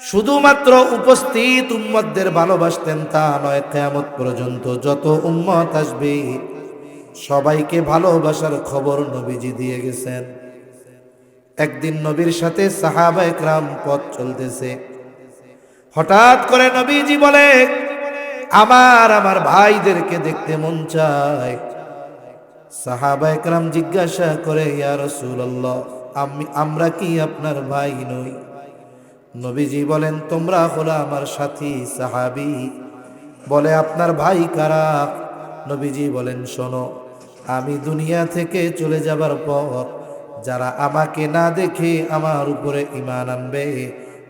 শুধুমাত্র উপস্থিত উম্মতদের ভালোবাসতেন তা নয়, কিয়ামত পর্যন্ত যত উম্মত আসবে সবাইকে ভালোবাসার খবর নবীজি দিয়ে গেছেন। একদিন নবীর সাথে সাহাবায়ে কেরাম পথ চলতেছে, হঠাৎ করে নবীজি বলে, আমার ভাইদেরকে দেখতে মন চায়। সাহাবায়ে কেরাম জিজ্ঞাসা করে, ইয়া রাসূলুল্লাহ, আমরা কি আপনার ভাই নই? নবীজি বলেন, তোমরা হলো আমার সাথী সাহাবী। বলে, আপনার ভাই কারা? নবীজি বলেন, শোনো, আমি দুনিয়া থেকে চলে যাবার পর যারা আমাকে না দেখে আমার উপরে ঈমান আনবে,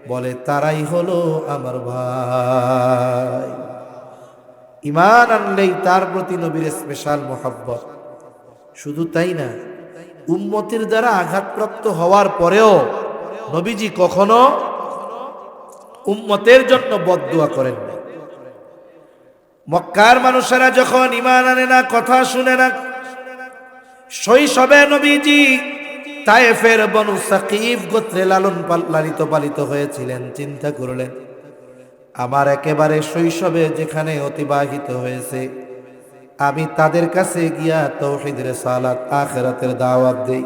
বলে তারাই হলো আমার ভাই। ঈমান আনলেই তার প্রতি নবীর স্পেশাল মোহাব্বত। শুধু তাই না, উম্মতের দ্বারা আঘাতপ্রাপ্ত হওয়ার পরেও নবীজি কখনো উম্মতের জন্য বদদুয়া করেন না। মক্কার মানুষেরা যখন ঈমান আনে না, কথা শুনে না, শৈশবে নবীজি তায়েফের বনু সাকিফ গোত্রে লালিত পালিত হয়েছিলেন। চিন্তা করলেন, আমার একেবারে শৈশবে যেখানে অতিবাহিত হয়েছে, আমি তাদের কাছে গিয়া তাওহীদ রিসালাত আখিরাতের দাওয়াত দেই।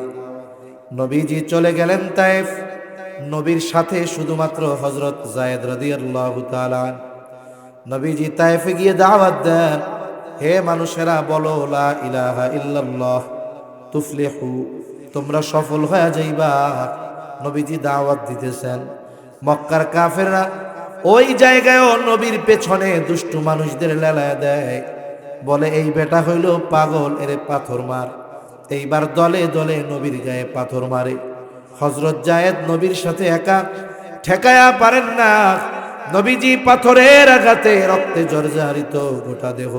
নবীজি চলে গেলেন তায়েফ। নবীর সাথে শুধুমাত্র হযরত যায়েদ রাদিয়াল্লাহু তাআলা। নবীজি তায়েফে গিয়ে দাওয়াত দেন, হে মানুষেরা, বলো লা ইলাহা ইল্লাল্লাহ তুফলিহু, তোমরা সফল হয়ে যাইবা। নবীজি দাওয়াত দিতেছেন। মক্কার কাফেররা ওই জায়গায়ও নবীর পেছনে দুষ্টু মানুষদের লেলায় দেয়, বলে এই বেটা হইল পাগল, এরে পাথর মার। এইবার দলে দলে নবীর গায়ে পাথর মারে। হযরত যায়েদ নবীর সাথে একা ঠেকায়া পারেন না। নবীজি পাথরের আঘাতে রক্তে জর্জরিত গোটা দেহ।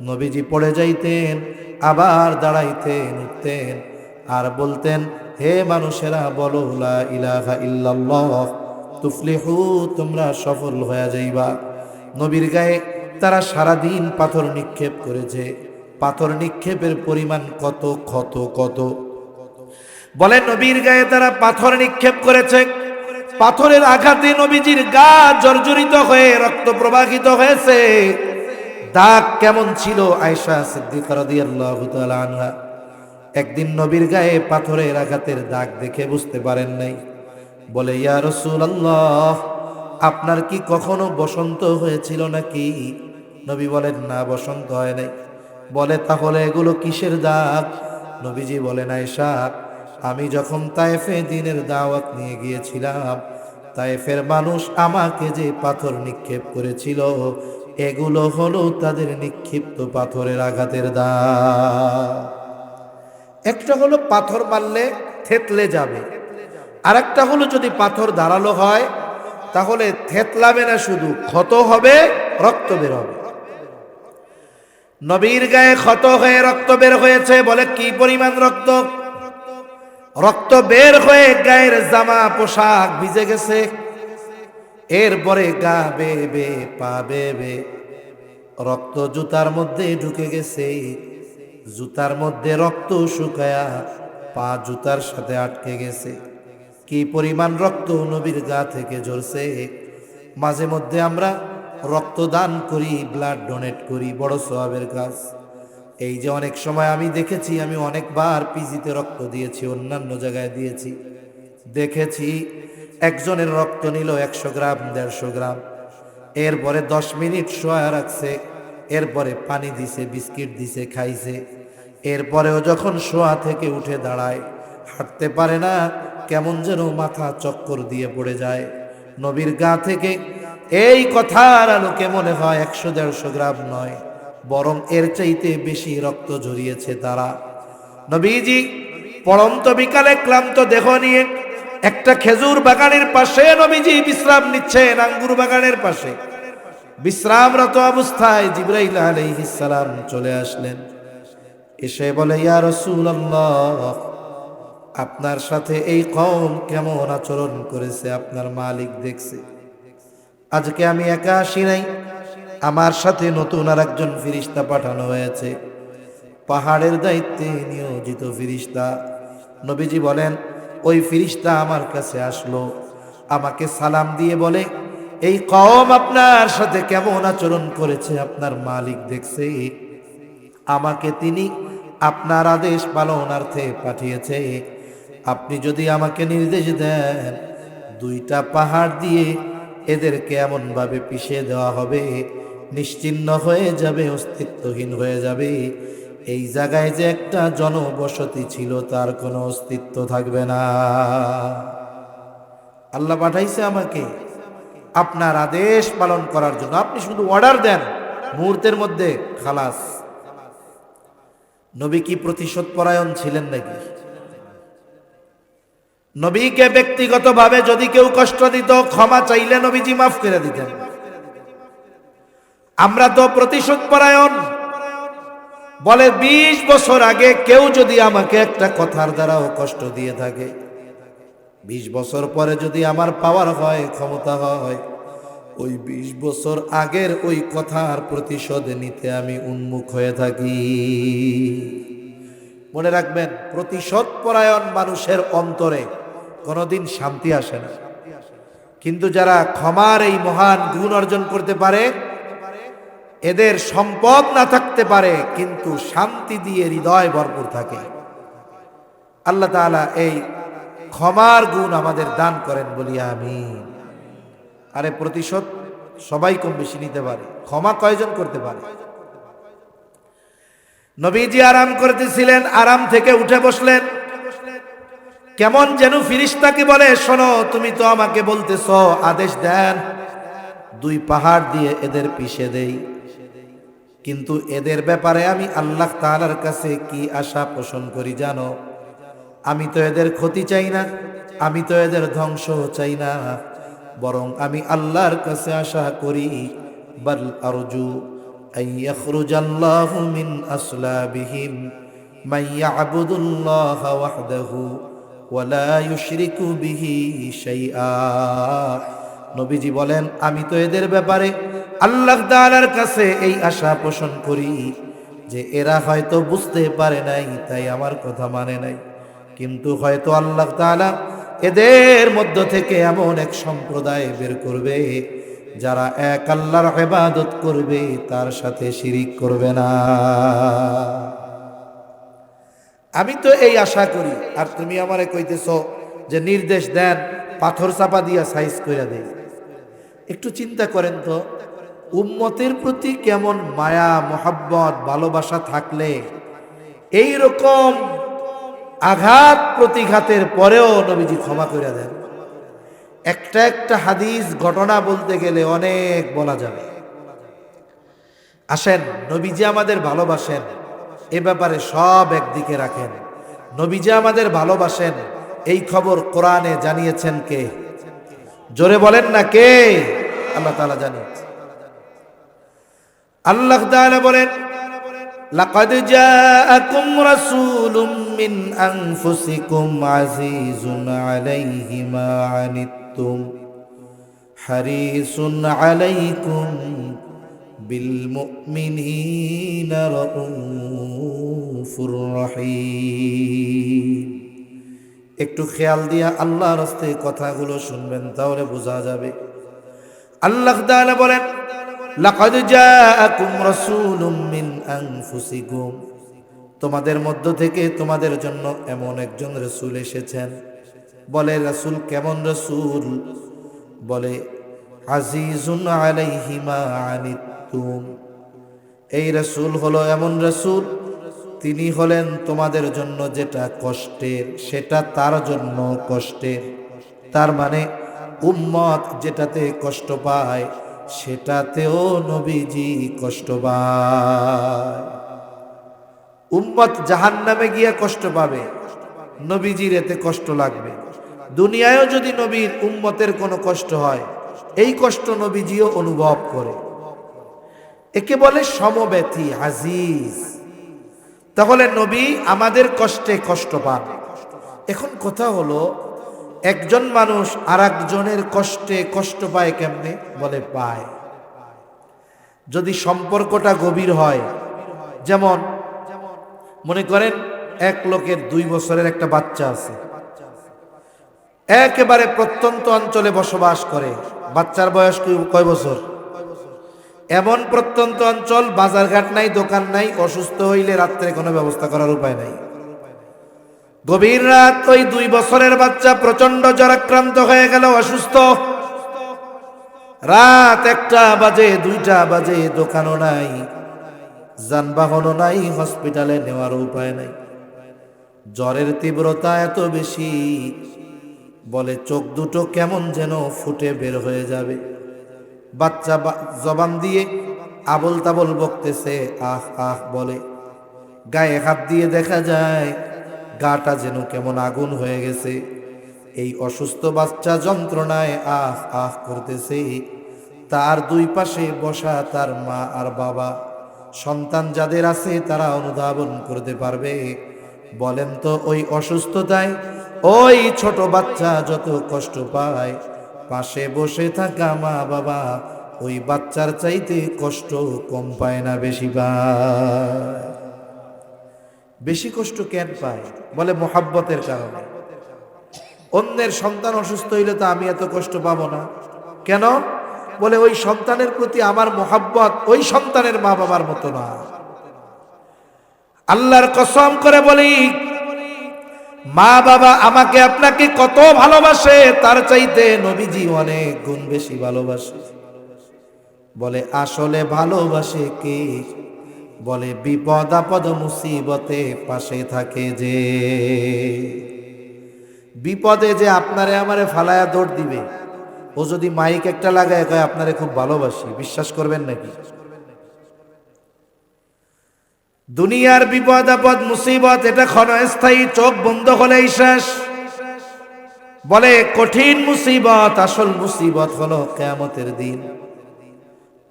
নবীজি পড়ে যাইতেন, আবার দাঁড়াইতেন, উঠতেন, আর বলতেন, হে মানুষেরা, বলো লা ইলাহা ইল্লাল্লাহ তুফলিহু, তোমরা সফল হয়ে যাইবা। নবীর গায়ে তারা সারাদিন পাথর নিক্ষেপ করেছে। পাথর নিক্ষেপের পরিমাণ কত কত কত! বলে, নবীর গায়ে তারা পাথর নিক্ষেপ করেছে। পাথরের আঘাতে নবীজির গা জর্জরিত হয়ে রক্ত প্রবাহিত হয়েছে। দাগ কেমন ছিল? আয়েশা সিদ্দিকা রাদিয়াল্লাহু তাআলা আনহা একদিন নবীর গায়ে পাথরের আঘাতের দাগ দেখে বুঝতে পারেন নাই। বলে, ইয়া রাসূলুল্লাহ, আপনার কি কখনো বসন্ত হয়েছিল নাকি? নবী বলেন, না, বসন্ত হয় নাই। বলে, তাহলে এগুলো কিসের দাগ? নবীজি বলেন, আয়েশা, আমি যখন তায়েফে দ্বীনের দাওয়াত নিয়ে গিয়েছিলাম, তায়েফের মানুষ আমাকে যে পাথর নিক্ষেপ করেছিল, এগুলো হলো তাদের নিক্ষিপ্ত পাথরের আঘাতের দাগ। একটা হলো পাথর মারলে থেতলে যাবে, আর একটা হলো যদি পাথর ধারালো হয় তাহলে থেতলাবে না, শুধু ক্ষত হবে, রক্ত বের হবে। নবীর গায়ে ক্ষত হয়ে রক্ত বের হয়েছে। বলে, কি পরিমাণ রক্ত! রক্ত বের হয়ে গায়ের জামা পোশাক ভিজে গেছে। এরপরে গা বেয়ে বেয়ে, পা বেয়ে বেয়ে রক্ত জুতার মধ্যে ঢুকে গেছে। জুতার মধ্যে রক্ত শুকায়া পা জুতার সাথে আটকে গেছে। কি পরিমাণ রক্ত নবীর গা থেকে ঝরছে! মাঝে মধ্যে আমরা রক্তদান করি, ব্লাড ডোনেট করি, বড় সওয়াবের কাজ। এই যে অনেক সময় আমি দেখেছি, আমি অনেকবার পিজিতে রক্ত দিয়েছি, অন্যান্য জায়গায় দিয়েছি, দেখেছি একজনের রক্ত নিল 100 গ্রাম 150 গ্রাম, এরপরে 10 মিনিট শোয়া রাখছে, এরপরে পানি দিছে, বিস্কিট দিছে, খাইছে। এরপরেও যখন শোয়া থেকে উঠে দাঁড়ায়, হাঁটতে পারে না, কেমন যেন মাথা চক্কর দিয়ে পড়ে যায়। নবীর গা থেকে এই কথার আলোকে মনে হয় 100-150 গ্রাম নয়, বরং এর চাইতে বেশি রক্ত ঝরিয়েছে তারা। নবীজি পড়ন্ত বিকালে ক্লান্ত দেহ নিয়ে একটা খেজুর বাগানের পাশে নবীজি বিশ্রাম নিচ্ছেন। আঙ্গুর বাগানের পাশে বিশ্রামরত অবস্থায় জিবরাইল আলাইহিস সালাম চলে আসলেন। এসে বলে, ইয়া রাসূলুল্লাহ, আপনার সাথে এই কওম কেমন আচরণ করেছে আপনার মালিক দেখছে। আজকে আমি একা আসি নাই, আমার সাথে নতুন আর একজন ফেরেশতা পাঠানো হয়েছে, পাহাড়ের দায়িত্বে নিয়োজিত ফেরেশতা। নবীজি বলেন, ওই ফেরেশতা আমার কাছে আসলো, আমাকে সালাম দিয়ে বলে, এই কওম আপনার সাথে কেমন আচরণ করেছে আপনার মালিক দেখছে, আমাকে তিনি আপনার আদেশ পালনার্থে পাঠিয়েছে। আপনি যদি আমাকে নির্দেশ দেন, দুইটা পাহাড় দিয়ে এদেরকে এমনভাবে পিষে দেওয়া হবে, নিশ্চিহ্ন হয়ে যাবে, অস্তিত্বহীন হয়ে যাবে। এই জায়গায় যে একটা জনবসতি ছিল তার কোনো অস্তিত্ব থাকবে না। আল্লাহ পাঠাইছে আমাকে আপনার আদেশ পালন করার জন্য। আপনি শুধু অর্ডার দেন, মুহূর্তের মধ্যে খালাস। নবী কি প্রতিশোধ পরায়ণ ছিলেন নাকি? নবীকে ব্যক্তিগতভাবে যদি কেউ কষ্ট দিত, ক্ষমা চাইলে নবীজি মাফ করে দিতেন। আমরা তো প্রতিশোধ পরায়ণ। বলে 20 বছর আগে কেউ যদি আমাকে একটা কথার দ্বারাও কষ্ট দিয়ে থাকে, 20 বছর পরে যদি আমার পাওয়ার হয়, ক্ষমতা হয়, ওই 20 বছর আগের ওই কথার প্রতিশোধ নিতে আমি উন্মুখ হয়ে থাকি। মনে রাখবেন, প্রতিশোধ পরায়ণ মানুষের অন্তরে কোনোদিন শান্তি আসে না। কিন্তু যারা ক্ষমার এই মহান গুণ অর্জন করতে পারে, এদের সম্পদ না থাকতে পারে কিন্তু শান্তি দিয়ে হৃদয় ভরপুর থাকে। আল্লাহ তাআলা এই ক্ষমার গুণ আমাদের দান করেন বলি আমিন। আরে প্রতিশোধ সবাই কম বেশি নিতে পারে, ক্ষমা কয়জন করতে পারে? নবীজি আরাম করতেছিলেন, আরাম থেকে উঠে বসলেন। কেমন যেন ফিরিস্তাকে বলে, শোনো, তুমি তো আমাকে বলতেছো, আদেশ দেন দুই পাহাড় দিয়ে এদের পিষে দেই। কিন্তু এদের ব্যাপারে আমি আল্লাহ তাআলার কাছে কি আশা পোষণ করি জানো? আমি তো এদের ক্ষতি চাই না, আমি তো এদের ধ্বংস চাই না, বরং আমি আল্লাহর কাছে আশা করি, বাল আরজু আন ইয়াখরুজাল্লাহু মিন আসলাবিহিম মান ইয়াবুদুল্লাহ ওয়াহদাহু ওয়া লা ইউশরিকু বিহি শাইআ। নবীজি বলেন, আমি তো এদের ব্যাপারে আল্লাহ তাআলার কাছে এই আশা পোষণ করি যে এরা হয়তো বুঝতে পারে নাই, তাই আমার কথা মানে নাই, কিন্তু হয়তো আল্লাহ তাআলা এদের মধ্য থেকে এমন এক সম্প্রদায় বের করবে যারা এক আল্লাহর ইবাদত করবে, তার সাথে শিরিক করবে না। আমি তো এই আশা করি, আর তুমি আমারে কইতেছো যে নির্দেশ দেন পাথর চাপা দিয়া সাইজ কইরা দেই। একটু চিন্তা করেন তো, উম্মতের প্রতি কেমন মায়া, মোহাব্বত, ভালোবাসা থাকলে এই রকম আঘাত প্রতিঘাতের পরেও নবীজি ক্ষমা করে দেন। একটা একটা হাদিস ঘটনা বলতে গেলে অনেক বলা যাবে। আসেন, নবীজি আমাদের ভালোবাসেন এ ব্যাপারে সব একদিকে রাখেন। নবীজি আমাদের ভালোবাসেন এই খবর কোরআনে জানিয়েছেন কে? জোরে বলেন না, কে? আল্লাহ তাআলা জানিয়েছেন। আল্লাহ তাআলা বলেন, লাকাদ জাআকুম রাসূলুম মিন আনফুসিকুম আজিজুন আলাইহি মা আনিতুম হারিসুন আলাইকুম বিল মুমিনিনা রাউফুর রহিম। একটু খেয়াল দিয়া আল্লাহর রাস্তে কথাগুলো শুনবেন, তাহলে বোঝা যাবে। আল্লাহ তাআলা বলেন, লাকাদ জাআকুম রাসূলুম মিন আনফুসিকুম, তোমাদের মধ্য থেকে তোমাদের জন্য এমন একজন রাসূল এসেছেন। বলে রাসূল কেমন রাসূল? বলে আজিজুন আলাইহি মা আনিতুম, এই রাসূল হলো এমন রাসূল, তিনি হলেন তোমাদের জন্য যেটা কষ্টের সেটা তার জন্য কষ্টের। তার মানে উম্মত যেটাতে কষ্ট পায় সেটাতেও নবীজি কষ্ট পায়। উম্মত জাহান্নামে গিয়ে কষ্ট পাবে, নবীজির এতে কষ্ট লাগবে। দুনিয়ায়ও যদি নবীর উম্মতের কোনো কষ্ট হয়, এই কষ্ট নবীজিও অনুভব করে। একে বলে সমব্যথী, আজিজ। তাহলে নবী আমাদের কষ্টে কষ্ট পান। এখন কথা হলো, একজন মানুষ আর একজনের কষ্টে কষ্ট পায় কেমনে? বলে পায় যদি সম্পর্কটা গভীর হয়। যেমন মনে করেন এক লোকের 2 বছরের একটা বাচ্চা আছে, একেবারে প্রত্যন্ত অঞ্চলে বসবাস করে। বাচ্চার বয়স কয় বছর? এমন প্রত্যন্ত অঞ্চল, বাজারঘাট নাই, দোকান নাই, অসুস্থ হইলে রাত্রে কোনো ব্যবস্থা করার উপায় নাই। গভীর রাত, ওই 2 বছরের বাচ্চা প্রচন্ড জ্বরাক্রান্ত হয়ে গেল, অসুস্থ। রাত 1টা বাজে, 2টা বাজে, দোকানও নাই, যানবাহনও নাই, হসপিটালে নেওয়ার উপায় নাই। জ্বরের তীব্রতা এত বেশি, বলে চোখ দুটো কেমন যেন ফুটে বের হয়ে যাবে। বাচ্চা জবান দিয়ে আবল তাবল বকতেছে, আহ আহ বলে। গায়ে হাত দিয়ে দেখা যায় গাটা যেন কেমন আগুন হয়ে গেছে। এই অসুস্থ বাচ্চা যন্ত্রণায় আহ আহ করতেছে। তার 2 পাশে বসা তার মা আর বাবা। সন্তান যাদের আছে তারা অনুধাবন করতে পারবে। বলেন তো, ওই অসুস্থতায় ওই ছোট বাচ্চা যত কষ্ট পায়, পাশে বসে থাকা মা বাবা ওই বাচ্চার চাইতে কষ্ট কম পায় না বেশি পায়? বেশি কষ্ট কেন পায়? বলে মোহাব্বতের কারণে। অন্যের সন্তান অসুস্থ হইলে তো আমি এত কষ্ট পাবো না। কেন? বলে ওই সন্তানের প্রতি আমার মোহাব্বত ওই সন্তানের মা বাবার মতো না। আল্লাহর কসম করে বলি, মা বাবা আমাকে আপনাকে কত ভালোবাসে, তার চাইতে নবীজি অনেক গুণ বেশি ভালোবাসে। বলে আসলে ভালোবাসে কে? বলে বিপদ আপদ মুসিবতে পাশে থাকে যে। বিপদে যে আপনারে আমারে ফালায়া দৌড় দিবে, ও যদি মাইক একটা লাগায় কয় আপনারে খুব ভালোবাসি, বিশ্বাস করবেন নাকি? দুনিয়ার বিপদ আপদ মুসিবত এটা ক্ষণস্থায়ী, চোখ বন্ধ হলেই শেষ। বলে কঠিন মুসিবত, আসল মুসিবত হলো কিয়ামতের দিন।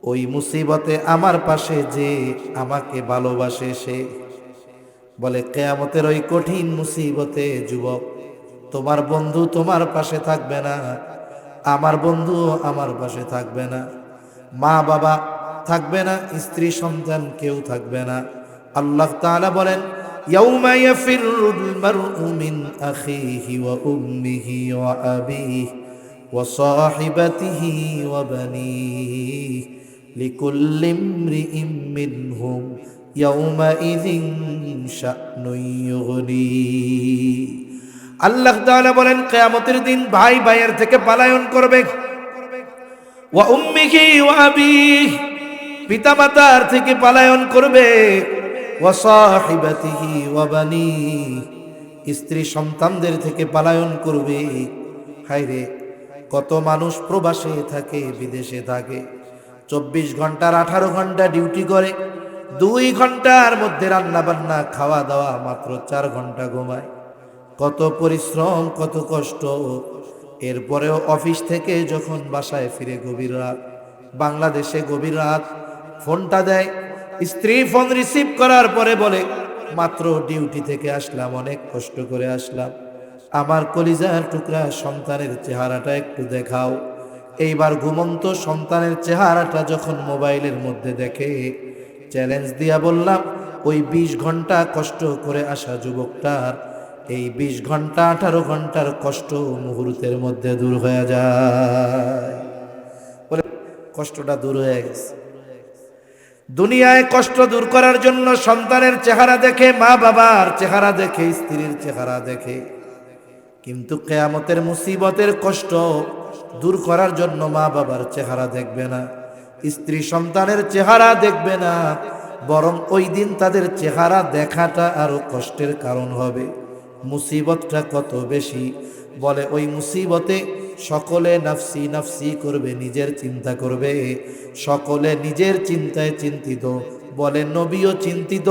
ওই মুসিবতে আমার পাশে যে আমাকে ভালোবাসে সে। বলে কিয়ামতের ওই কঠিন মুসিবতে যুবক, তোমার বন্ধু তোমার পাশে থাকবে না, আমার বন্ধু আমার পাশে থাকবে না, মা বাবা থাকবে না, স্ত্রী সন্তান কেউ থাকবে না। আল্লাহ তাআলা বলেন, ইয়াউমা ইয়াফিরুল মারউ মিন আখিহি ওয়া উম্মিহি ওয়া আবিহি ওয়া সাহিবাতিহি ওয়া বানিহি লিকুল্লি ইমরিইম মিনহুম ইয়াউমাইযিন শা'নুন ইউগনি। আল্লাহ তাআলা বলেন, কিয়ামতের দিন ভাই ভাইয়ের থেকে পলায়ন করবে। ওয়া উম্মিহি ওয়া আবিহি, পিতামাতার থেকে পলায়ন করবে। ওয়া সাহিবাতিহি ওয়া বানিহি, স্ত্রী সন্তানদের থেকে পলায়ন করবে। হায়রে, কত মানুষ প্রবাসে থাকে, বিদেশে থাকে, 24 ঘন্টার 18 ঘন্টা ডিউটি করে, 2 ঘন্টার মধ্যে রান্না বান্না খাওয়া দাওয়া, মাত্র 4 ঘন্টা ঘুমায়। কত পরিশ্রম, কত কষ্ট। এরপরেও অফিস থেকে যখন বাসায় ফিরে গভীর রাত, বাংলাদেশে গভীর রাত, ফোনটা দেয়, স্ত্রী ফোন রিসিভ করার পরে বলে, মাত্র ডিউটি থেকে আসলাম, অনেক কষ্ট করে আসলাম, আমার কলিজার টুকরা সন্তানের চেহারাটা একটু দেখাও। এইবার ঘুমন্ত সন্তানের চেহারাটা যখন মোবাইলের মধ্যে দেখে, চ্যালেঞ্জ দিয়া বললাম, ওই 20 ঘন্টা কষ্ট করে আসা যুবকটার এই 20 ঘন্টা 18 ঘন্টার কষ্ট মুহূর্তের মধ্যে দূর হয়ে যায়। বলে কষ্টটা দূর হয়ে গেছে। দুনিয়ায় কষ্ট দূর করার জন্য সন্তানের চেহারা দেখে, মা বাবার চেহারা দেখে, স্ত্রীর চেহারা দেখে, কিন্তু কিয়ামতের মুসিবতের কষ্ট দূর করার জন্য মা বাবার চেহারা দেখবে না, স্ত্রী সন্তানের চেহারা দেখবে না, বরং ওই দিন তাদের চেহারা দেখাটা আরো কষ্টের কারণ হবে। মুসিবতটা কত বেশি! বলে ওই মুসিবতে সকলে নাফসি নাফসি করবে, নিজের চিন্তা করবে, সকলে নিজের চিন্তায় চিন্তিত। বলে নবীও চিন্তিত।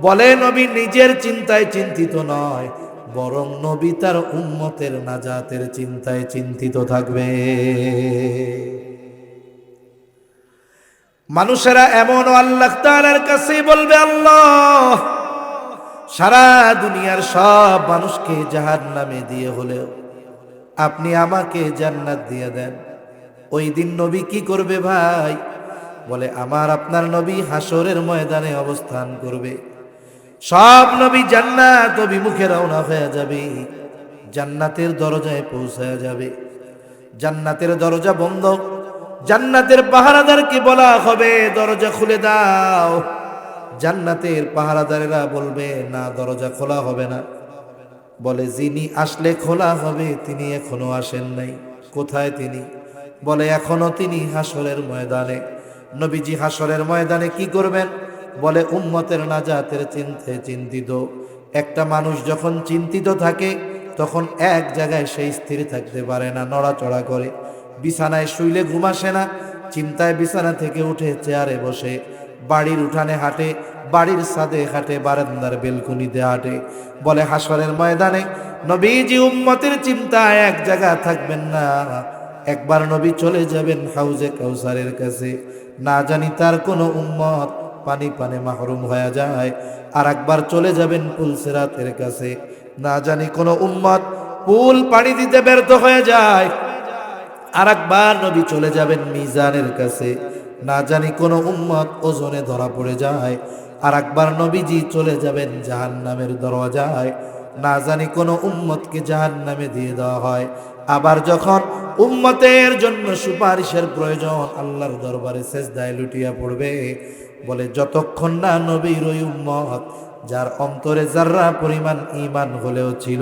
বলে নবী নিজের চিন্তায় চিন্তিত নয়, বরং নবী তার উম্মতের নাজাতের চিন্তায় চিন্তিত থাকবে। মানুষেরা এমন আল্লাহ তাআলার কাছে বলবে, আল্লাহ, সারা দুনিয়ার সব মানুষকে জাহান্নামে দিয়ে হলেও আপনি আমাকে জান্নাত দিয়ে দেন। ওই দিন নবী কি করবে ভাই? বলে আমার আপনার নবী হাসরের ময়দানে অবস্থান করবে। সব নবী জান্নাত অভিমুখে রওনা হয়ে যাবে, জান্নাতের দরজায় পৌঁছায়া যাবে। জান্নাতের দরজা বন্ধ, জান্নাতের পাহারাদারকে বলা হবে দরজা খুলে দাও। জান্নাতের পাহারাদারেরা বলবে না, দরজা খোলা হবে না। বলে যিনি আসলে খোলা হবে তিনি এখনো আসেন নাই। কোথায় তিনি? বলে এখনো তিনি হাসরের ময়দানে। নবীজি হাসরের ময়দানে কি করবেন? বলে উম্মতের নাজাতের চিন্তিত। একটা মানুষ যখন চিন্তিত থাকে তখন এক জায়গায় সে স্থির থাকতে পারে না, নড়াচড়া করে। বিছানায় শুইলে ঘুম আসে না, চিন্তায় বিছানা থেকে উঠে চেয়ারে বসে, বাড়ির উঠানে হাঁটে, বাড়ির ছাদে হাঁটে, বারান্দার বেলকুনিতে হাঁটে। বলে হাসরের ময়দানে নবীজি উম্মতের চিন্তায় এক জায়গা থাকবেন না। একবার নবী চলে যাবেন হাউজে কাউসারের কাছে, না জানি তার কোনো উম্মত পানি পানে মাহরুম হয়ে যায়। আর একবার চলে যাবেন পুলসিরাতের কাছে, না জানি কোনো উম্মত পুল পানি দিতে ব্যর্থ হয়ে যায়। আর একবার নবী চলে যাবেন মিজানের কাছে, না জানি কোনো উম্মত ওজনে ধরা পড়ে যায়। আর একবার নবীজি চলে যাবেন জাহান্নামের দরওয়াজায়, না জানি কোনো উম্মতকে জাহান্নামে দিয়ে দেওয়া হয়। আবার যখন উম্মতের জন্য সুপারিশের প্রয়োজন, আল্লাহর দরবারে সেজদায় লুটিয়া পড়বে। বলে যতক্ষণ না নবীর ওই উম্মত যার অন্তরে যাররা পরিমাণ ঈমান হলেও ছিল,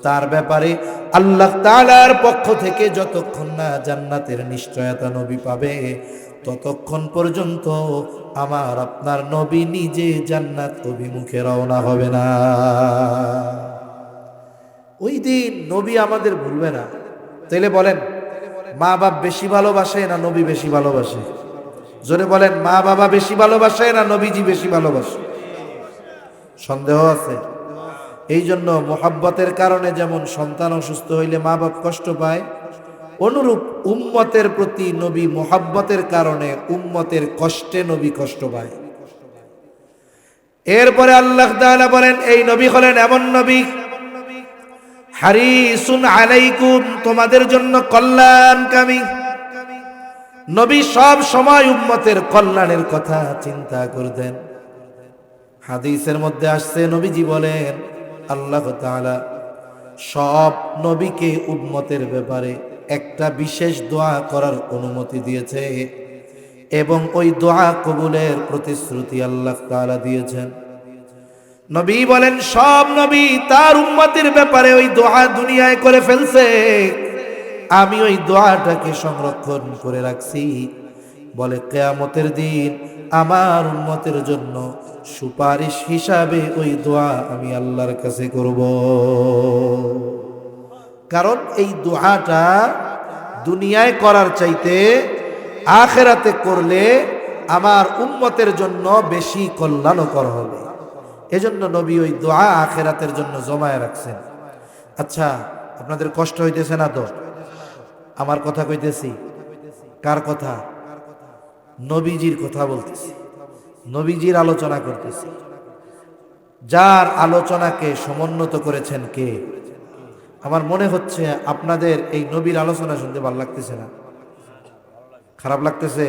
তার ব্যাপারে আল্লাহ তাআলার পক্ষ থেকে যতক্ষণ না জান্নাতের নিশ্চয়তা নবী পাবে, ততক্ষণ পর্যন্ত আমার আপনার নবী নিজে জান্নাত অভিমুখে রওনা হবে না। ওই দিন নবী আমাদের ভুলবে না। তাইলে বলেন, মা বাপ বেশি ভালোবাসে না নবী বেশি ভালোবাসে? জোরে বলেন, মা বাবা বেশি ভালোবাসে না নবীজি বেশি ভালোবাসে? সন্দেহ আছে? এই জন্য মোহাব্বতের কারণে যেমন সন্তান অসুস্থ হইলে মা বাপ কষ্ট পায়, অনুরূপ উম্মতের প্রতি নবী মোহাব্বতের কারণে উম্মতের কষ্টে নবী কষ্ট পায়। এরপরে আল্লাহ তাআলা বলেন, এই নবী হলেন এমন নবী, হারিসুন আলাইকুম, তোমাদের জন্য কল্যাণকামী নবী। সব সময় উম্মতের কল্যাণের কথা চিন্তা করতেন। হাদিসের মধ্যে আসছে, নবীজি বলেন আল্লাহ তাআলা সব নবীকে উম্মতের ব্যাপারে একটা বিশেষ দোয়া করার অনুমতি দিয়েছে এবং ওই দোয়া কবুলের প্রতিশ্রুতি আল্লাহ তাআলা দিয়েছেন। নবী বলেন সব নবী তার উম্মতের ব্যাপারে ওই দোয়া দুনিয়ায় করে ফেলছে, আমি ওই দোয়াটাকে সংরক্ষণ করে রাখছি। বলে কিয়ামতের দিন আমার উম্মতের জন্য সুপারিশ হিসাবে ওই দোয়া আমি আল্লাহর কাছে করব। কারণ এই দোয়াটা দুনিয়ায় করার চাইতে আখিরাতে করলে আমার উম্মতের জন্য বেশি কল্যাণকর হবে। এজন্য নবী ওই দোয়া আখিরাতের জন্য জমায়ে রাখছেন। আচ্ছা, আপনাদের কষ্ট হইতেছে না তো? আমার কথা কইতেছি। কার কথা? নবীজির কথা বলতেছি, নবীজির আলোচনা করতেছি। যার আলোচনাকে সমুন্নত করেছেন কে? আমার মনে হচ্ছে আপনাদের এই নবীর আলোচনা শুনতে ভালো লাগতেছে না, খারাপ লাগতেছে?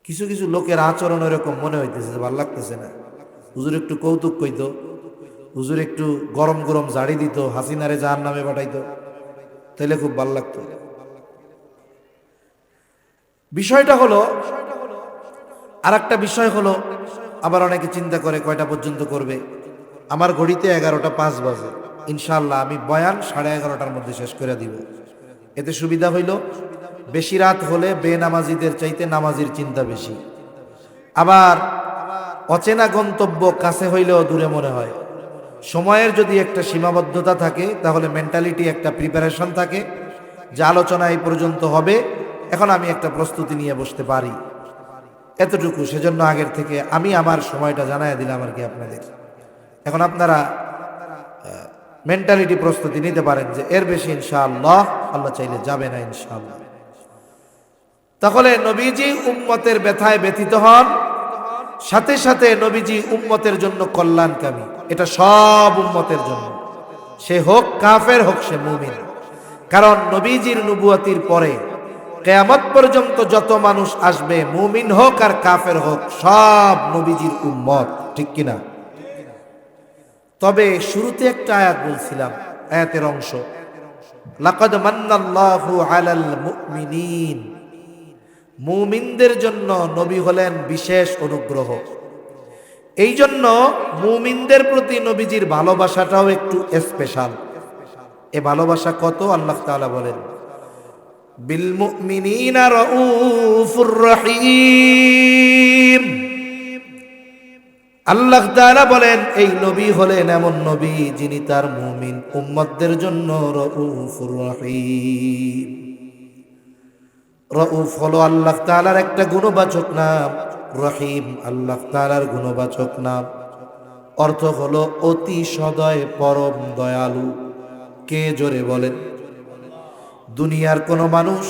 কিছু কিছু লোকের আচরণ এরকম মনে হইতেছে যে ভালো লাগতেছে না। হুজুর একটু কৌতুক কইতো, হুজুর একটু গরম গরম জাড়ি দিত, হাসিনারে জাহান্নামে পাঠাইতো, তাইলে খুব ভালো লাগতো। বিষয়টা হলো, আর একটা বিষয় হলো, আবার অনেকে চিন্তা করে কয়টা পর্যন্ত করবে। আমার ঘড়িতে 11:05 বাজে। ইনশাআল্লাহ আমি বয়ান 11:30টার মধ্যে শেষ করে দিব। এতে সুবিধা হইল, বেশি রাত হলে বেনামাজিদের চাইতে নামাজির চিন্তা বেশি। আবার অচেনা গন্তব্য কাছে হইলেও দূরে মনে হয়। সময়ের যদি একটা সীমাবদ্ধতা থাকে তাহলে মেন্টালিটি একটা প্রিপারেশন থাকে যে আলোচনা এই পর্যন্ত হবে, এখন আমি একটা প্রস্তুতি নিয়ে বসতে পারি, এতটুকু। সেজন্য আগের থেকে আমি আমার সময়টা জানাই দিলাম আর কি আপনাদের। এখন আপনারা মেন্টালিটি প্রস্তুতি নিতে পারেন যে এর বেশি ইনশাআল্লাহ আল্লাহ চাইলে যাবে না ইনশাআল্লাহ। তাহলে নবীজি উম্মতের ব্যথায় ব্যথিত হন, সাথে সাথে নবীজি উম্মতের জন্য কল্যাণকামী। এটা সব উম্মতের জন্য, সে হোক কাফের হোক সে মুমিন। কারণ নবীজির নবুয়তির পরে কিয়ামত পর্যন্ত যত মানুষ আসবে, মুমিন হোক আর কাফের হোক, সব নবীজির উম্মত, ঠিক কিনা? তবে শুরুতে একটা আয়াত বলছিলাম, আয়াতের অংশ, লাকাদ মান্নাল্লাহু আলাল মুমিনিন, মুমিনদের জন্য নবী হলেন বিশেষ অনুগ্রহ। এই জন্য মুমিনদের প্রতি নবীজির ভালোবাসাটাও একটু স্পেশাল। এ ভালোবাসা কত আল্লাহ তাআলা বলেন, বিল মুমিনিনা রাউফুর রহিম। আল্লাহ তাআলা বলেন এই নবী হলেন এমন নবী যিনি তার মুমিন উম্মতদের জন্য রাউফুর রহিম। রাউফ হলো আল্লাহ তাআলার একটা গুণবাচক নাম, রহিম আল্লাহ তাআলার গুণবাচক নাম। অর্থ হলো অতি সদয়, পরম দয়ালু। কে জোরে বলেন? দুনিয়ার কোনো মানুষ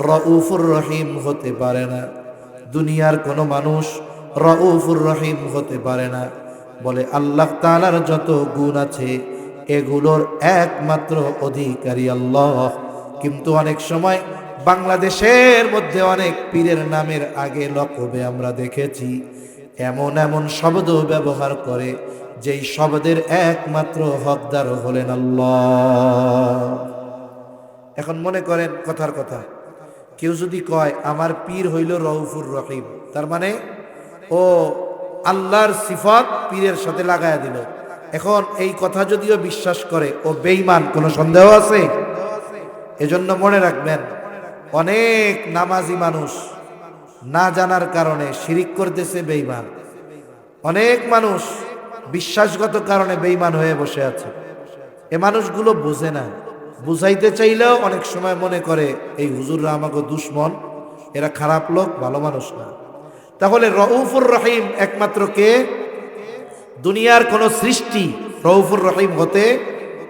রাউফুর রহিম হতে পারে না, দুনিয়ার কোনো মানুষ রাউফুর রহিম হতে পারে না। বলে আল্লাহ তাআলার যত গুণ আছে এগুলোর একমাত্র অধিকারী আল্লাহ। কিন্তু অনেক সময় বাংলাদেশের মধ্যে অনেক পীরের নামের আগে লকবে আমরা দেখেছি এমন এমন শব্দ ব্যবহার করে যেই শব্দের একমাত্র হকদার হলেন আল্লাহ। এখন মনে করেন কথার কথা, কেউ যদি কয় আমার পীর হইল রাউফুর রহিম, তার মানে ও আল্লাহর সিফত পীরের সাথে লাগায়া দিল। এখন এই কথা যদিও বিশ্বাস করে ও বেঈমান, কোনো সন্দেহ আছে? এজন্য মনে রাখবেন, অনেক নামাজি মানুষ না জানার কারণে শিরিক করতেছে, বেঈমান। অনেক মানুষ বিশ্বাসগত কারণে বেঈমান হয়ে বসে আছে। এ মানুষগুলো বোঝে না, বুঝাইতে চাইলেও অনেক সময় মনে করে এই হুজুররা আমাকে দুশ্মন, এরা খারাপ লোক, ভালো মানুষ না। তাহলে রাউফুর রহিম একমাত্র কে? দুনিয়ার কোন সৃষ্টি রাউফুর রহিম হতে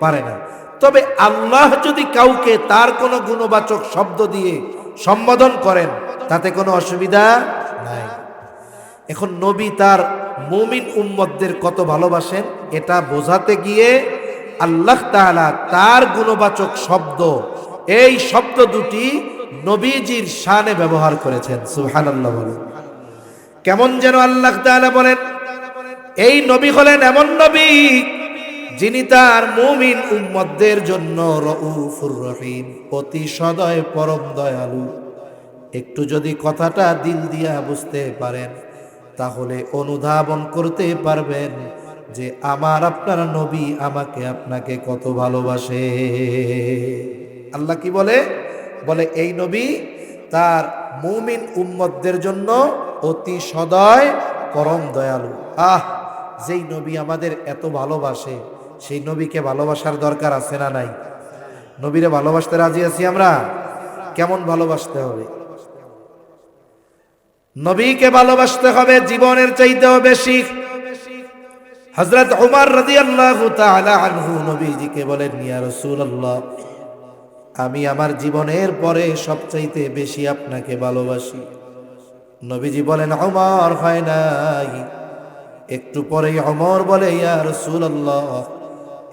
পারে না। তবে আল্লাহ যদি কাউকে তার কোনো গুণবাচক শব্দ দিয়ে সম্বোধন করেন তাতে কোনো অসুবিধা নাই। এখন নবী তার মুমিন উম্মতদের কত ভালোবাসেন এটা বোঝাতে গিয়ে আল্লাহ তাআলা তার গুণবাচক শব্দ, এই শব্দ দুটি নবীজির শানে ব্যবহার করেছেন। সুবহানাল্লাহ বলেন। কেমন যেন আল্লাহ তাআলা বলেন এই নবী হলেন এমন নবী যিনি তার মুমিন উম্মতদের জন্য রাউফুর রহিম, অতি সদয়, পরম দয়ালু। একটু যদি কথাটা দিল দিয়া বুঝতে পারেন তাহলে অনুধাবন করতে পারবেন যে আমার আপনার নবী আমাকে আপনাকে কত ভালোবাসে। আল্লাহ কি বলে? বলে এই নবী তার মুমিন উম্মতদের জন্য অতি সদয়, পরম দয়ালু। যেই নবী আমাদের এত ভালোবাসে সেই নবীকে ভালোবাসার দরকার আছে না নাই? নবীরে ভালোবাসতে রাজি আছি আমরা? কেমন ভালোবাসতে হবে? নবীকে ভালোবাসতে হবে জীবনের চাইতেও বেশি। হযরত উমর রাদিয়াল্লাহু তাআলা আনহু নবীজিকে বলেন, ইয়া রাসূলুল্লাহ, আমি আমার জীবনের পরে সবচাইতে বেশি আপনাকে ভালোবাসি। নবীজি বলেন, উমর হয় নাই। একটু পরেই উমর বলে, ইয়া রাসূলুল্লাহ,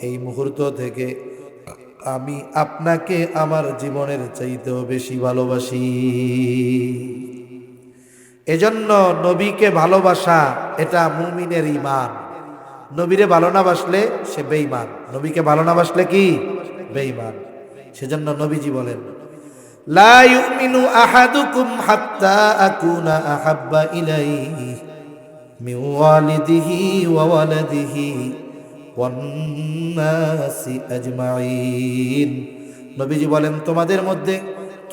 এই মুহূর্ত থেকে আমি আপনাকে আমার জীবনের চাইতেও বেশি ভালোবাসি। এজন্য নবীকে ভালোবাসা এটা মুমিনের ঈমান। নবীরে ভালো না বাসলে সে বেঈমান, নবীকে ভালো না বাসলে কি? বেঈমান। সেজন্য নবীজি বলেন, লা ইউমিনু আহাদুকুম হাত্তা আকুনা আহাব্বা ইলাইহি মিন ওয়ালিদিহি ওয়া ওয়ালাদিহি ওয়ান নাসি আজমাইন। নবীজি বলেন, তোমাদের মধ্যে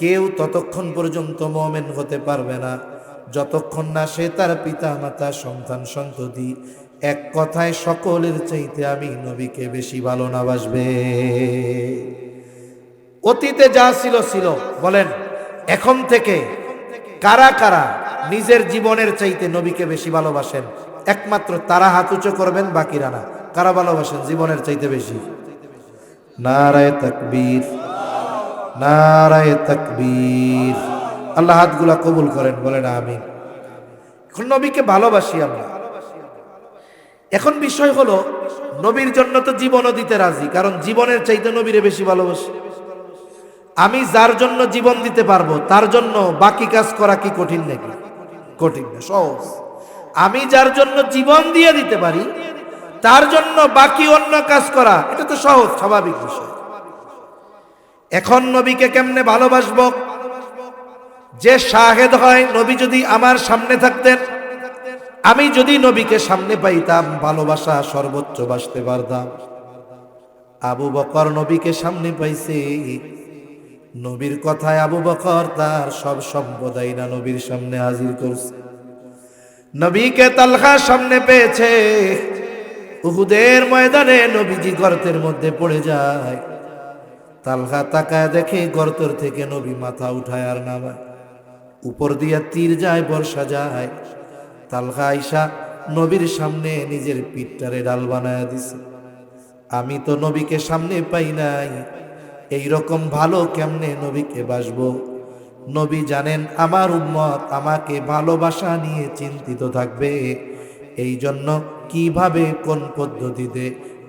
কেউ ততক্ষণ পর্যন্ত মুমিন হতে পারবে না যতক্ষণ না সে তার পিতা মাতা, সন্তান সন্ততি, এক কথায় সকলের চাইতে আমি নবীকে বেশি ভালো না বাসবে। অতীতে যা ছিল ছিল, বলেন এখন থেকে কারা কারা নিজের জীবনের চাইতে নবীকে বেশি ভালোবাসেন? একমাত্র তারা হাত উঁচু করবেন, বাকিরা না। কারা ভালোবাসেন জীবনের চাইতে বেশি? নারায়ে তাকবীর, নারায়ে তাকবীর। আল্লাহ হাতগুলা কবুল করেন, বলেন আমিন। এখন নবীকে ভালোবাসি আমরা। এখন বিষয় হলো নবীর জন্য তো জীবনও দিতে রাজি, কারণ জীবনের চাইতে নবীরে বেশি ভালোবাসি। আমি যার জন্য জীবন দিতে পারবো তার জন্য বাকি কাজ করা কি কঠিন নাকি? কঠিন না, সহজ। আমি যার জন্য জীবন দিয়ে দিতে পারি তার জন্য বাকি অন্য কাজ করা এটা তো সহজ, স্বাভাবিক বিষয়। এখন নবীকে কেমনে ভালোবাসবো? যে শাহেদ হয়, নবী যদি আমার সামনে থাকতেন আমি যদি নবীকে সামনে পাইতাম ভালোবাসা সর্বোচ্চ বাসতে পারতাম। আবু বকর নবীকে সামনে পাইছে, নবীর কথায় আবু বকর তার সব সম্পদাই না নবীর সামনে হাজির করছে। নবীকে তালহা সামনে পেয়েছে, উহুদের ময়দানে নবীজি গর্তের মধ্যে পড়ে যায়। তালহা তাকায় দেখে গর্তের থেকে নবী মাথা উঠায় আর নামায়, উপর দিয়া তীর যায়, বর্ষা যায়। তালহা আইসা নবীর সামনে নিজের পিঠটারে ডাল বানায় দিছে। আমি তো নবীকে সামনে পাই নাই, এই রকম ভালো কেমনে নবীকে বাসবো? নবী জানেন আমার উম্মত আমাকে ভালোবাসা নিয়ে চিন্তিত থাকবে, এই জন্য কিভাবে কোন পদ্ধতিতে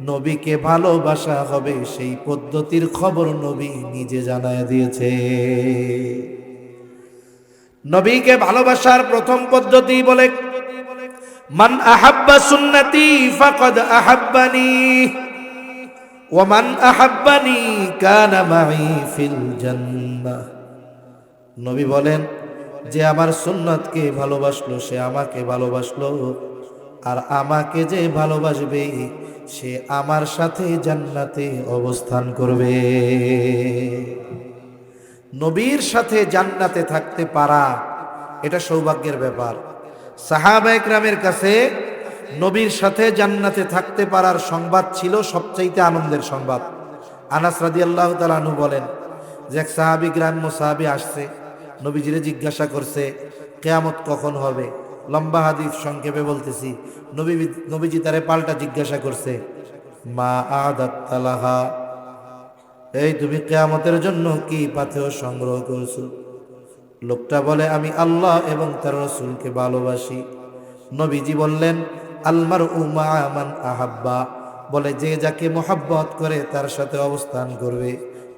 নবীকে ভালোবাসা হবে সেই পদ্ধতির খবর নবী নিজে জানায় দিয়েছে। নবীকে ভালোবাসার প্রথম পদ্ধতি বলে, মান আহাব্বা সুন্নতি ফাকাদ আহাব্বানি ওয়া মান আহাব্বানি কানা মাই ফিল জান্নাহ। নবী বলেন, যে আমার সুন্নতকে ভালোবাসলো সে আমাকে ভালোবাসলো, আর আমাকে যে ভালোবাসবে সে আমার সাথে জান্নাতে অবস্থান করবে। নবীর সাথে জান্নাতে থাকতে পারা এটা সৌভাগ্যের ব্যাপার। সাহাবা ইকরামের কাছে নবীর সাথে জান্নাতে থাকতে পারার সংবাদ ছিল সবচাইতে আনন্দের সংবাদ। আনাস রাদিয়াল্লাহু তাআলা আনহু বলেন যে এক সাহাবী গ্রাম্য সাহাবী আসছে, নবীজিরে জিজ্ঞাসা করছে কিয়ামত কখন হবে। লম্বা হাদিস সংক্ষেপে বলতেছি, নবীজি তারে পাল্টা জিজ্ঞাসা করছে, মা আদাত লাহা, এই তুমি কিয়ামতের জন্য কি পাথেয় সংগ্রহ করছো? লোকটা বলে, আমি আল্লাহ এবং তার রাসূলকে ভালোবাসি। নবীজি বললেন, আলমারউ মা'a মান আহাব্বা, বলে যে যাকে মোহাব্বত করে তার সাথে অবস্থান করবে,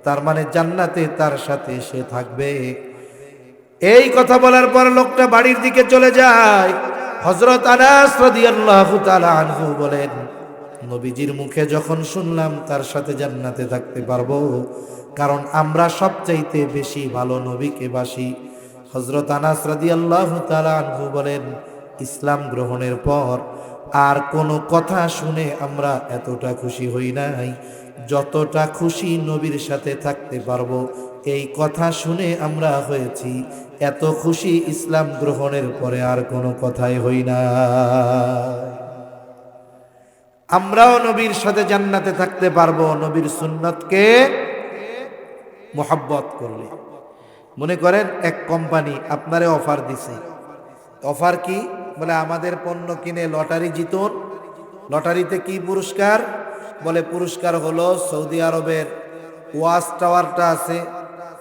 তার মানে জান্নাতে তার সাথে সে থাকবে। এই কথা বলার পর লোকটা বাড়ির দিকে চলে যায়। হযরত আনাস রাদিয়াল্লাহু তাআলা আনহু বলেন, নবীজির মুখে যখন শুনলাম তার সাথে জান্নাতে থাকতে পারবো, কারণ আমরা সবচাইতে বেশি ভালো নবীকে বাসি। হযরত আনাস রাদিয়াল্লাহু তাআলা আনহু বলেন, ইসলাম গ্রহণের পর আর কোনো কথা শুনে আমরা এতটা খুশি হই নাই যতটা খুশি নবীর সাথে থাকতে পারবো এই কথা শুনে আমরা হয়েছি। এত খুশি ইসলাম গ্রহণের পরে আর কোনো কথাই হই না। আমরাও নবীর সাথে জান্নাতে থাকতে পারবো নবীর সুন্নতকে মোহাব্বত করলে। মনে করেন এক কোম্পানি আপনারে অফার দিছে। অফার কি? বলে আমাদের পণ্য কিনে লটারি জিতুন। লটারিতে কি পুরস্কার? বলে পুরস্কার হলো সৌদি আরবের ওয়াচ টাওয়ারটা আছে,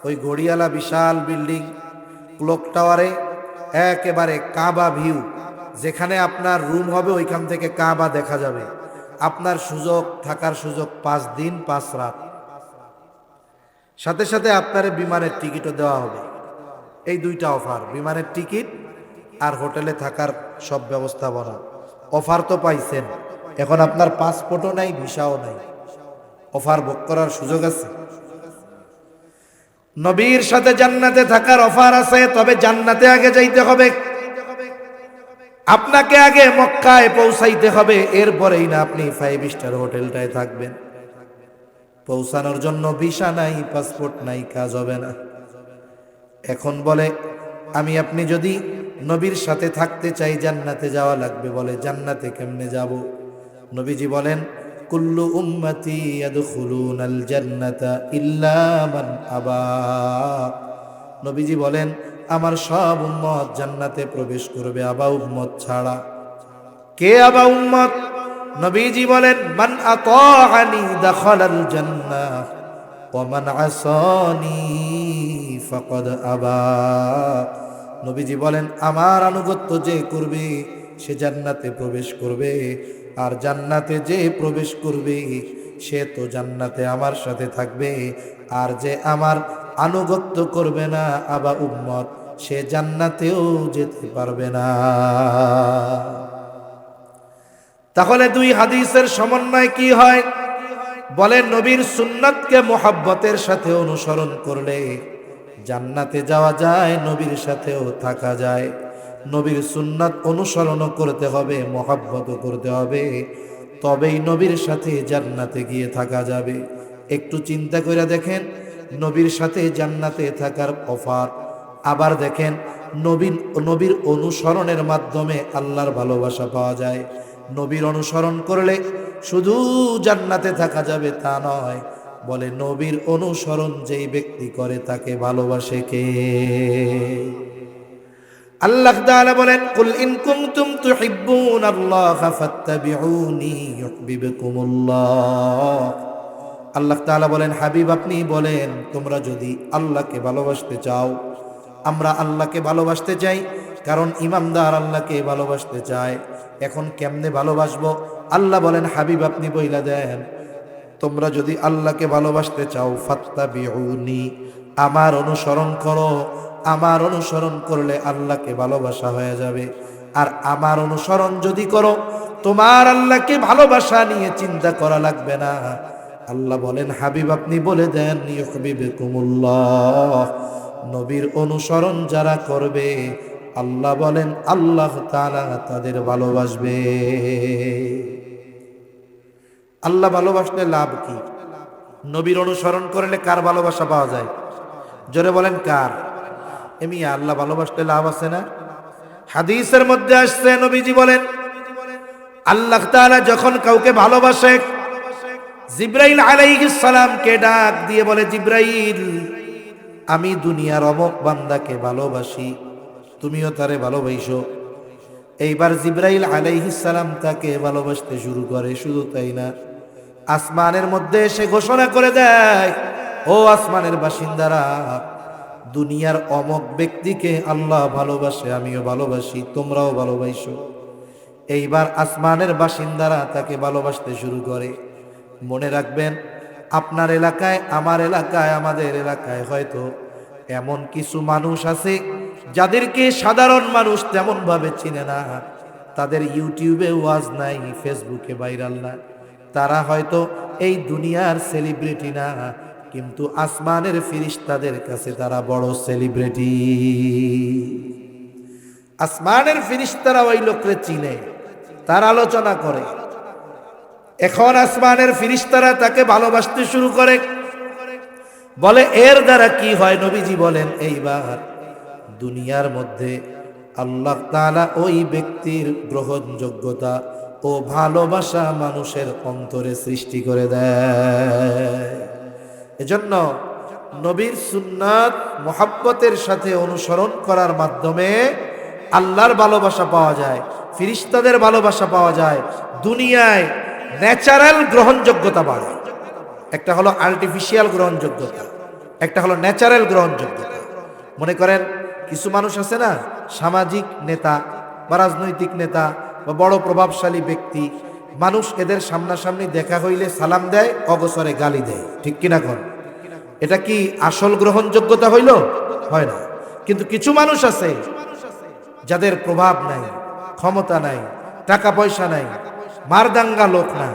ওই ঘড়িয়ালা বিশাল বিল্ডিং, ক্লক টাওয়ারে একেবারে কাবা ভিউ, যেখানে আপনার রুম হবে ওইখান থেকে কাবা দেখা যাবে। আপনার সুযোগ, থাকার সুযোগ 5 দিন 5 রাত, সাথে সাথে আপনার বিমানের টিকিটও দেওয়া হবে। এই দুইটা অফার, বিমানের টিকিট আর হোটেলে থাকার সব ব্যবস্থাপনা। অফার তো পাইছেন, এখন আপনার পাসপোর্টও নাই, ভিসাও নাই, অফার ভোগ করার সুযোগ আছে। নবীর সাথে জান্নাতে থাকার অফার আছে, তবে জান্নাতে আগে যাইতে হবে। আপনাকে আগে মক্কায় পৌঁছাইতে হবে, এরপরেই না আপনি 5 স্টার হোটেলটায় থাকবেন। পৌঁছানোর জন্য ভিসা নাই, পাসপোর্ট নাই, কাজ হবে না। এখন বলে আমি আপনি যদি নবীর সাথে থাকতে চাই জান্নাতে যাওয়া লাগবে। বলে জান্নাতে কেমনে যাব? নবীজি বলেন, কুল্লু উম্মতি ইয়াদখুলুনাল জান্নাতা ইল্লা মান আবা। নবীজি বলেন আমার সব উম্মত জান্নাতে প্রবেশ করবে, আবা উম্মত ছাড়া। কে আবা উম্মত? নবীজি বলেন, মান আতাআনি দাখালাল জান্নাহ ওয়া মান আসানি ফাকাদ আবা। নবীজি বলেন আমার আনুগত্য যে করবে সে জান্নাতে প্রবেশ করবে, আর জান্নাতে যে প্রবেশ করবে সে তো জান্নাতে আমার সাথে থাকবে, আর যে আমার আনুগত্য করবে না আবা উম্মত, সে জান্নাতেও যেতে পারবে না। তাহলে দুই হাদিসের সমন্বয় কি হয়? বলে নবীর সুন্নাতকে মোহাব্বতের সাথে অনুসরণ করলে জান্নাতে যাওয়া যায়, নবীর সাথেও থাকা যায়। নবীর সুন্নাত অনুসরণ করতে হবে, মহব্বত করতে হবে, তবেই নবীর সাথে জান্নাতে গিয়ে থাকা যাবে। একটু চিন্তা করে দেখেন, নবীর সাথে জান্নাতে থাকার অফার। আবার দেখেন, নবীর অনুসরণের মাধ্যমে আল্লাহর ভালোবাসা পাওয়া যায়। নবীর অনুসরণ করলে শুধু জান্নাতে থাকা যাবে তা নয়, বলে নবীর অনুসরণ যেই ব্যক্তি করে তাকে ভালোবাসে কে? আল্লাহ তাআলা বলেন, কুল ইন কুনতুম তুহিব্বুনাল্লাহা ফাত্তাবিউনি ইউহিব্বুকুমুল্লাহ। আল্লাহ তাআলা বলেন, হাবিব আপনি বলেন, তোমরা যদি আল্লাহকে ভালোবাসতে চাও, আমরা আল্লাহকে ভালোবাসতে চাই, কারণ ইমানদার আল্লাহকে ভালোবাসতে চায়। এখন কেমনে ভালোবাসবো? আল্লাহ বলেন, হাবিব আপনি বইলা দেন, তোমরা যদি আল্লাহকে ভালোবাসতে চাও, ফাত্তাবিউনি, আমার অনুসরণ করো। আমার অনুসরণ করলে আল্লাহকে ভালোবাসা হয়ে যাবে। আর আমার অনুসরণ যদি করো, তোমার আল্লাহকে ভালোবাসা নিয়ে চিন্তা করা লাগবে না। আল্লাহ বলেন, হাবিব আপনি বলে দেন, ইউহিব্বুকুমুল্লাহ, নবীর অনুসরণ যারা করবে, আল্লাহ বলেন আল্লাহ তাআলা তাদের ভালোবাসবে। আল্লাহ ভালোবাসলে লাভ কি? নবীর অনুসরণ করলে কার ভালোবাসা পাওয়া যায়? জোরে বলেন কার? এমনি আল্লাহ ভালোবাসলে লাভ আছে না? হাদিসের মধ্যে আসছে, নবীজি বলেন, আল্লাহ তাআলা যখন কাউকে ভালোবাসে, জিবরাইল আলাইহিস সালামকে ডাক দিয়ে বলে, জিবরাইল, আমি দুনিয়ার অমুক বান্দাকে ভালোবাসি, তুমিও তারে ভালোবাসো। এইবার জিবরাইল আলাইহিস সালাম তাকে ভালোবাসতে শুরু করে। শুধু তাই না, আসমানের মধ্যে এসে ঘোষণা করে দেয়, ও আসমানের বাসিন্দারা, দুনিয়ার অমুক ব্যক্তিকে আল্লাহ ভালোবাসে, আমিও ভালোবাসি, তোমরাও ভালোবাসো। এইবার আসমানের বাসিন্দারা তাকে ভালোবাসতে শুরু করে। মনে রাখবেন, আপনার এলাকায়, আমার এলাকায়, আমাদের এলাকায় হয়তো এমন কিছু মানুষ আছে যাদেরকে সাধারণ মানুষ তেমন ভাবে চিনে না। তাদের ইউটিউবে ওয়াজ নাই, ফেসবুকে ভাইরাল না, তারা হয়তো এই দুনিয়ার সেলিব্রিটি না, কিন্তু আসমানের ফেরেশতাদের কাছে তারা বড় সেলিব্রিটি। আসমানের ফেরেশতারা ওই লোককে চিনে, তার আলোচনা করে। এখন আসমানের ফেরেশতারা তাকে ভালোবাসতে শুরু করে। বলে, এর দ্বারা কি হয়? নবীজি বলেন, এইবার দুনিয়ার মধ্যে আল্লাহ তাআলা ওই ব্যক্তির গ্রহণযোগ্যতা ও ভালোবাসা মানুষের অন্তরে সৃষ্টি করে দেয়। এজন্য নবীর সুন্নাত মুহাব্বতের সাথে অনুসরণ করার মাধ্যমে আল্লাহর ভালোবাসা পাওয়া যায়, ফেরেশতাদের ভালোবাসা পাওয়া যায়, দুনিয়ায় ন্যাচারাল গ্রহণযোগ্যতা বাড়ে। একটা হলো আর্টিফিশিয়াল গ্রহণযোগ্যতা, একটা হলো ন্যাচারাল গ্রহণযোগ্যতা। মনে করেন, কিছু মানুষ আছে না, সামাজিক নেতা বা রাজনৈতিক নেতা বা বড় প্রভাবশালী ব্যক্তি, মানুষ এদের সামনাসামনি দেখা হইলে সালাম দেয়, অগোচরে গালি দেয়, ঠিক কিনা কোন? এটা কি আসল গ্রহণযোগ্যতা হইল? হয় না। কিন্তু কিছু মানুষ আছে যাদের প্রভাব নাই, ক্ষমতা নাই, টাকা পয়সা নাই, মারদাঙ্গা লোক না,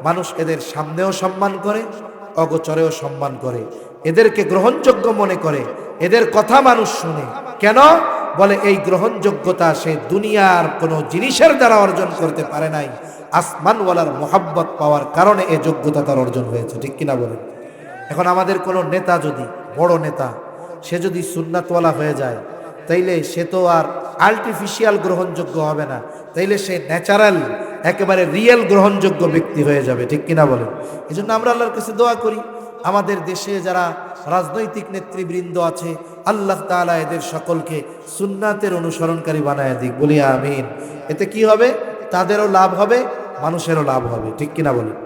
মানুষ এদের সামনেও সম্মান করে, অগোচরেও সম্মান করে, এদেরকে গ্রহণযোগ্য মনে করে, এদের কথা মানুষ শুনে। কেন? বলে, এই গ্রহণযোগ্যতা সে দুনিয়ার কোনো জিনিসের দ্বারা অর্জন করতে পারে নাই, আসমানওয়ালার মোহাব্বত পাওয়ার কারণে এই যোগ্যতা তার অর্জন হয়েছে, ঠিক কিনা বলেন? এখন আমাদের কোনো নেতা, যদি বড় নেতা, সে যদি সুন্নাতওয়ালা হয়ে যায়, তাইলে সে তো আর আর্টিফিশিয়াল গ্রহণযোগ্য হবে না, তাইলে সে ন্যাচারাল, একেবারে রিয়েল গ্রহণযোগ্য ব্যক্তি হয়ে যাবে, ঠিক কিনা বলেন? এই জন্য আমরা আল্লাহর কাছে দোয়া করি, আমাদের দেশে যারা রাজনৈতিক নেতৃবৃন্দ আছে, আল্লাহ তাআলা এদের সকলকে সুন্নাতের অনুসরণকারী বানায় দিক, বলি আমিন। এতে কি হবে? তাদেরও লাভ হবে, মানুষেরও লাভ হবে, ঠিক কিনা বলেন?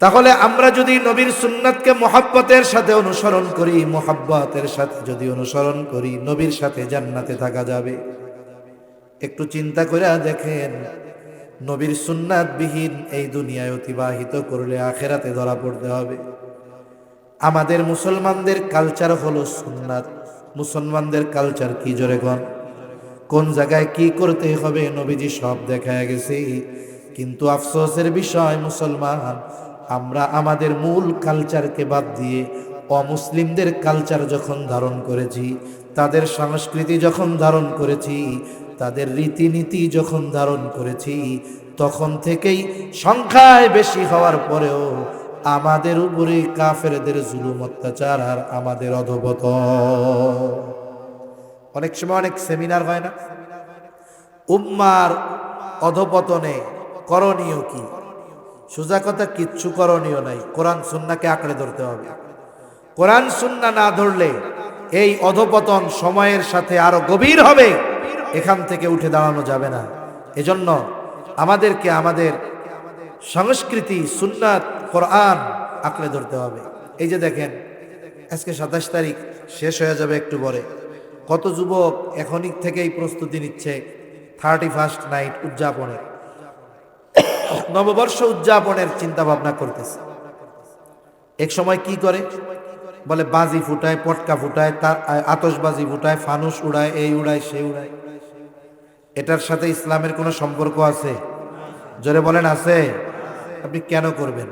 তাহলে আমরা যদি নবীর সুন্নাতকে মুহাব্বতের সাথে অনুসরণ করি, মুহাব্বতের সাথে যদি অনুসরণ করি, নবীর সাথে জান্নাতে থাকা যাবে। একটু চিন্তা করে দেখেন, নবীর সুন্নাত বিহীন এই দুনিয়ায় অতিবাহিত করলে আখেরাতে ধরা পড়তে হবে। আমাদের মুসলমানদের কালচার হলো সুন্নাত। মুসলমানদের কালচার কি? জোরে কোন? কোন জায়গায় কি করতে হবে নবীজি সব দেখায় গেছে। কিন্তু আফসোসের বিষয়, মুসলমান আমরা আমাদের মূল কালচারকে বাদ দিয়ে অমুসলিমদের কালচার যখন ধারণ করেছি, তাদের সংস্কৃতি যখন ধারণ করেছি, তাদের রীতিনীতি যখন ধারণ করেছি, তখন থেকেই সংখ্যায় বেশি হওয়ার পরেও আমাদের উপরে কাফেরদের জুলুম অত্যাচার আর আমাদের অধঃপতন। অনেক সময় অনেক সেমিনার হয় না, উম্মার অধঃপতনে করণীয় কি? সোজা কথা, কিচ্ছু করণীয় নাই, কোরআন সুন্নাহকে আঁকড়ে ধরতে হবে। কোরআন সুন্নাহ না ধরলে এই অধঃপতন সময়ের সাথে আরো গভীর হবে, এখান থেকে উঠে দাঁড়ানো যাবে না। এজন্য আমাদেরকে আমাদের সংস্কৃতি, সুন্নাত, কোরআন আঁকড়ে ধরতে হবে। এই যে দেখেন, আজকে 27 তারিখ, শেষ হয়ে যাবে একটু পরে। কত যুবক এখনই থেকেই প্রস্তুতি নিচ্ছে 31st নাইট উদযাপনের, নববর্ষ উদযাপনের চিন্তা ভাবনা করতেছে। এক সময় কি করে, বলে বাজি ফুটায়, পটকা ফুটায়, তার আতশবাজি ফুটায়, ফানুস উড়ায়, এই উড়ায়, সেই উড়ায়। এটার সাথে ইসলামের কোনো সম্পর্ক আছে? জোরে বলেন, আছে? আপনি কেন করবেন?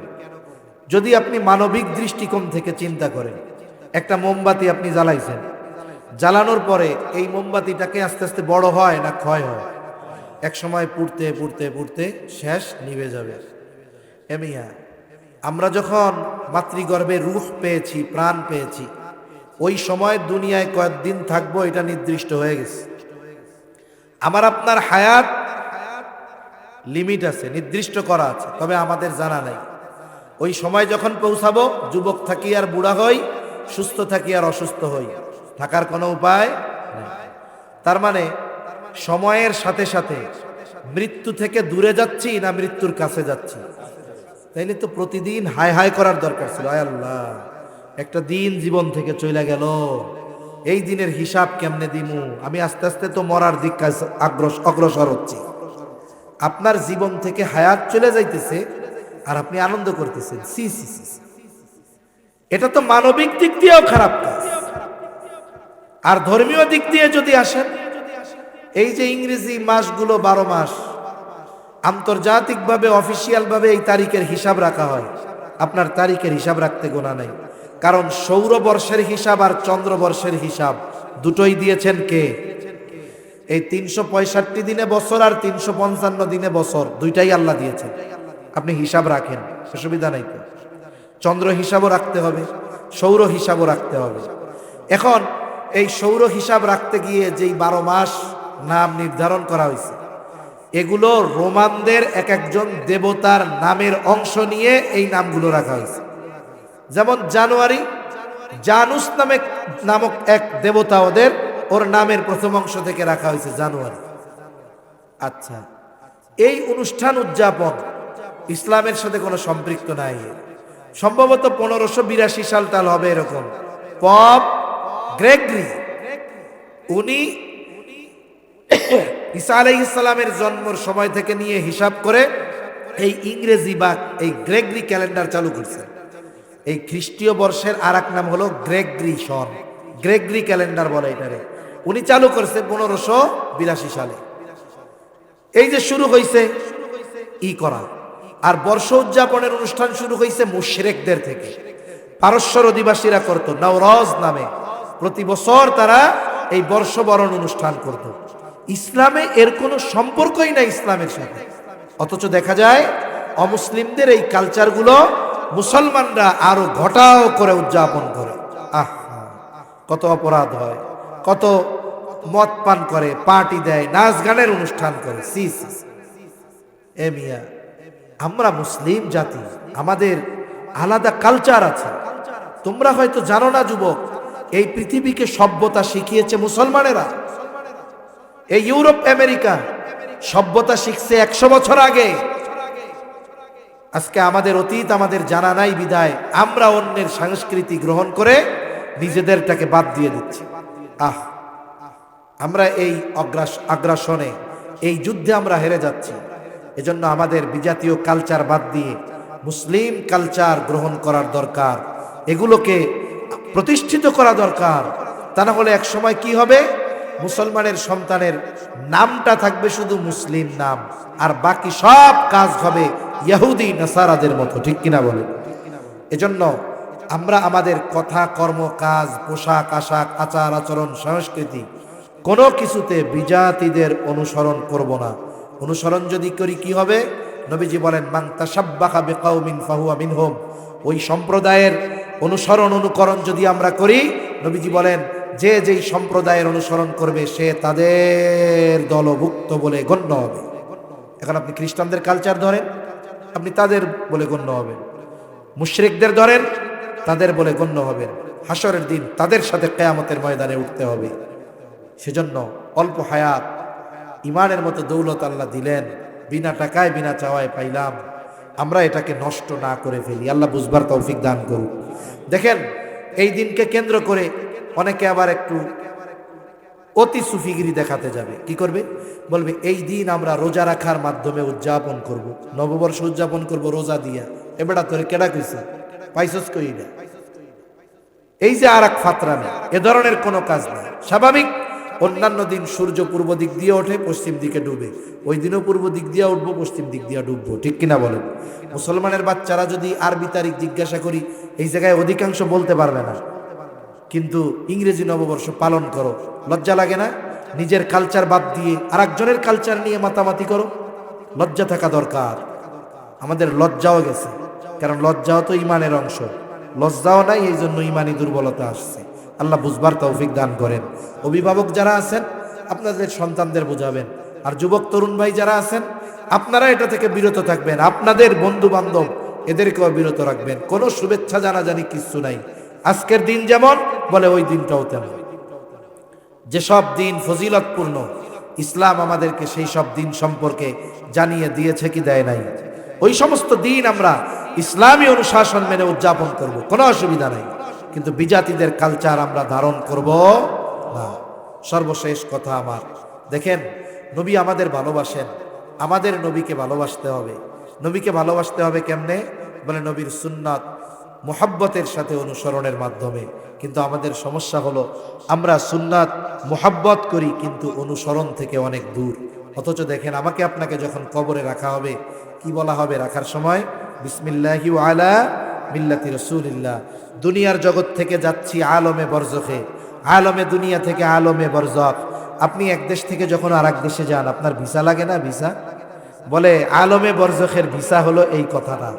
যদি আপনি মানবিক দৃষ্টিকোণ থেকে চিন্তা করেন, একটা মোমবাতি আপনি জ্বালাইছেন, জ্বালানোর পরে এই মোমবাতিটাকে আস্তে আস্তে বড় হয় না ক্ষয় হয়? এক সময় পুড়তে পুড়তে পুড়তে শেষ, নিভে যাবে। এমিয়া, আমরা যখন মাতৃগর্ভে রূহ পেয়েছি, প্রাণ পেয়েছি, ওই সময় দুনিয়ায় কয়েকদিন থাকবো এটা নির্দিষ্ট হয়ে গেছে। আমার আপনার হায়াত লিমিট আছে, নির্দিষ্ট করা আছে, তবে আমাদের জানা নাই ওই সময় যখন পৌঁছাবো যুবক থাকি আর বুড়া হই, সুস্থ থাকি আর অসুস্থ হই, থাকার কোনো উপায় নেই। তার মানে সময়ের সাথে সাথে মৃত্যু থেকে দূরে যাচ্ছি না মৃত্যুর কাছে যাচ্ছি? তাইলে তো প্রতিদিন হায় হায় করার দরকার ছিল, আয় আল্লাহ, একটা দিন জীবন থেকে চলে গেল, এই দিনের হিসাব কেমনে দিমু? আমি আস্তে আস্তে তো মরার দিক অগ্রসর হচ্ছি। আপনার জীবন থেকে হায়াত চলে যাইতেছে আর আপনি আনন্দ করতেছেন। সি সি সি, এটা তো মানবিক দিক দিয়েও খারাপ কাজ। আর ধর্মীয় দিক দিয়ে যদি আসেন, এই যে ইংরেজি মাসগুলো 12 মাস আন্তর্জাতিকভাবে অফিসিয়ালভাবে এই তারিখের হিসাব রাখা হয়, আপনার তারিখের হিসাব রাখতে গোনা নাই। কারণ সৌরবর্ষের হিসাব আর চন্দ্রবর্ষের হিসাব দুটোই দিয়েছেন কে? এই 365 দিনে বছর আর 355 দিনে বছর, দুইটাই আল্লাহ দিয়েছেন। আপনি হিসাব রাখেন, অসুবিধা নাই তো। চন্দ্র হিসাবও রাখতে হবে, সৌর হিসাবও রাখতে হবে। এখন এই সৌর হিসাব রাখতে গিয়ে যেই 12 মাস নাম নির্ধারণ করা হয়েছে, এগুলো রোমানদের এক একজন দেবতার নামের অংশ নিয়ে এই নামগুলো রাখা হয়েছে। যেমন জানুয়ারি, জানুস নামক এক দেবতা, ওর নামের প্রথম অংশ থেকে রাখা হয়েছে জানুয়ারি। আচ্ছা, এই অনুষ্ঠান উদযাপন ইসলামের সাথে কোনো সম্পৃক্ত নাই। সম্ভবত 1582 সাল টাল হবে এরকম। পপ গ্রেগরি, উনি ঈসা আলাইহিস সালামের জন্মের সময় থেকে নিয়ে হিসাব করে এই ইংরেজি বা এই গ্রেগরি ক্যালেন্ডার চালু করছেন। এই খ্রিস্টীয় বর্ষের আর এক নাম হলো গ্রেগরি সন, গ্রেগরি ক্যালেন্ডার বলে এটারে। উনি চালু করছে 1582 সালে। এই যে শুরু হয়েছে ই করা, আর বর্ষ উদযাপনের অনুষ্ঠান শুরু হয়েছে মুশরিকদের থেকে। পারস্যর অধিবাসীরা করত নওরোজ নামে, প্রতি বছর তারা এই বর্ষবরণ অনুষ্ঠান করত। ইসলামে এর কোনো সম্পর্কই নাই ইসলামের সাথে। অথচ দেখা যায় অমুসলিমদের এই কালচারগুলো মুসলমানরা আরো ঘটাও করে উদযাপন করে। কত অপরাধ হয়, কত মদ পান করে, পার্টি দেয়, নাচ গানের অনুষ্ঠান করে। সি সি, এ মিয়া, আমরা মুসলিম জাতি, আমাদের আলাদা কালচার আছে। তোমরা হয়তো জানো না যুবক, এই পৃথিবীকে সভ্যতা শিখিয়েছে মুসলমানেরা। এই ইউরোপ আমেরিকা সভ্যতা শিখছে 100 বছর আগে। আজকে আমাদের অতীত আমাদের জানা নাই বিদায় আমরা অন্যের সংস্কৃতি গ্রহণ করে নিজেদেরটাকে বাদ দিয়ে দিচ্ছি। আমরা এই আগ্রাসনে, এই যুদ্ধে আমরা হেরে যাচ্ছি। এজন্য আমাদের বিজাতীয় কালচার বাদ দিয়ে মুসলিম কালচার গ্রহণ করার দরকার, এগুলোকে প্রতিষ্ঠিত করা দরকার। তা না হলে এক সময় কি হবে, মুসলমানের সন্তানের নামটা থাকবে শুধু মুসলিম নাম, আর বাকি সব কাজ হবে ইহুদি নাসারাদের মতো। ঠিক কিনা বলে? এজন্য আমরা আমাদের কথা, কর্ম, কাজ, পোশাক আশাক, আচার আচরণ, সংস্কৃতি কোনো কিছুতে বিজাতিদের অনুসরণ করব না। অনুসরণ যদি করি কি হবে? নবীজি বলেন, মান তাশাব্বাহা বিকাউমিন ফাহুয়া মিনহুম। ওই সম্প্রদায়ের অনুসরণ অনুকরণ যদি আমরা করি, নবীজি বলেন যে যেই সম্প্রদায়ের অনুসরণ করবে সে তাদের দলভুক্ত বলে গণ্য হবে। এখন আপনি খ্রিস্টানদের কালচার ধরেন, আপনি তাদের বলে গণ্য হবেন। মুশরিকদের ধরেন, তাদের বলে গণ্য হবেন। হাসরের দিন তাদের সাথে কিয়ামতের ময়দানে উঠতে হবে। সেজন্য অল্প হায়াত, ইমানের মতো দৌলত আল্লাহ দিলেন, বিনা টাকায় বিনা চাওয়ায় পাইলাম, আমরা এটাকে নষ্ট না করে ফেলি। আল্লাহ বুঝবার তৌফিক দান করুক। দেখেন, এই দিনকে কেন্দ্র করে অনেকে আবার একটু অতি সুফিগিরি দেখাতে যাবে। কি করবে? বলবে এই দিন আমরা রোজা রাখার মাধ্যমে উদযাপন করব, নববর্ষ উদযাপন করব রোজা দিয়া। এবেটা তোরে কেডা কইছে? পাইছস কই না? এই যে আর এক ফাতরামি, এ ধরনের কোনো কাজ না। স্বাভাবিক অন্যান্য দিন সূর্য পূর্ব দিক দিয়ে ওঠে, পশ্চিম দিকে ডুবে, ওই দিনও পূর্ব দিক দিয়ে উঠবো, পশ্চিম দিক দিয়ে ডুববো। ঠিক কিনা বলেন? মুসলমানের বাচ্চারা যদি আরবি তারিখ জিজ্ঞাসা করি, এই জায়গায় অধিকাংশ বলতে পারবে না, কিন্তু ইংরেজি নববর্ষ পালন করো। লজ্জা লাগে না? নিজের কালচার বাদ দিয়ে আরেকজনের কালচার নিয়ে মাতামাতি করো। লজ্জা থাকা দরকার। আমাদের লজ্জাও গেছে, কারণ লজ্জাও তো ইমানের অংশ। লজ্জাও নাই, এই জন্য ইমানি দুর্বলতা আসছে। আল্লাহ বুঝবার তৌফিক দান করেন। অভিভাবক যারা আছেন, আপনাদের সন্তানদের বোঝাবেন। আর যুবক তরুণ ভাই যারা আছেন, আপনারা এটা থেকে বিরত থাকবেন। আপনাদের বন্ধু বান্ধব এদেরকেও বিরত রাখবেন। কোনো শুভেচ্ছা জানাজানি কিচ্ছু নাই। আজকের দিন যেমন বলে, ওই দিনটাও তেমন। যেসব দিন ফজিলতপূর্ণ, ইসলাম আমাদেরকে সেই সব দিন সম্পর্কে জানিয়ে দিয়েছে কি দেয় নাই? ওই সমস্ত দিন আমরা ইসলামী অনুশাসন মেনে উদযাপন করব, কোনো অসুবিধা নাই। কিন্তু বিজাতিদের কালচার আমরা ধারণ করব না। সর্বশেষ কথা আমার, দেখেন, নবী আমাদের ভালোবাসেন, আমাদের নবীকে ভালোবাসতে হবে। নবীকে ভালোবাসতে হবে কেমনে? বলে নবীর সুন্নাত মুহাব্বতের সাথে অনুসরণের মাধ্যমে। কিন্তু আমাদের সমস্যা হলো, আমরা সুন্নাত মুহাব্বত করি কিন্তু অনুসরণ থেকে অনেক দূর। অথচ দেখেন, আমাকে আপনাকে যখন কবরে রাখা হবে, কি বলা হবে রাখার সময়? বিসমিল্লাহি ওয়া আলা মিল্লাতি রাসূলিল্লাহ। দুনিয়ার জগৎ থেকে যাচ্ছি আলমে বরজখে, আলমে দুনিয়া থেকে আলমে বরজখ। আপনি এক দেশ থেকে যখন আর এক দেশে যান, আপনার ভিসা লাগে না? ভিসা বলে আলমে বরজখের ভিসা হলো এই কথাটা।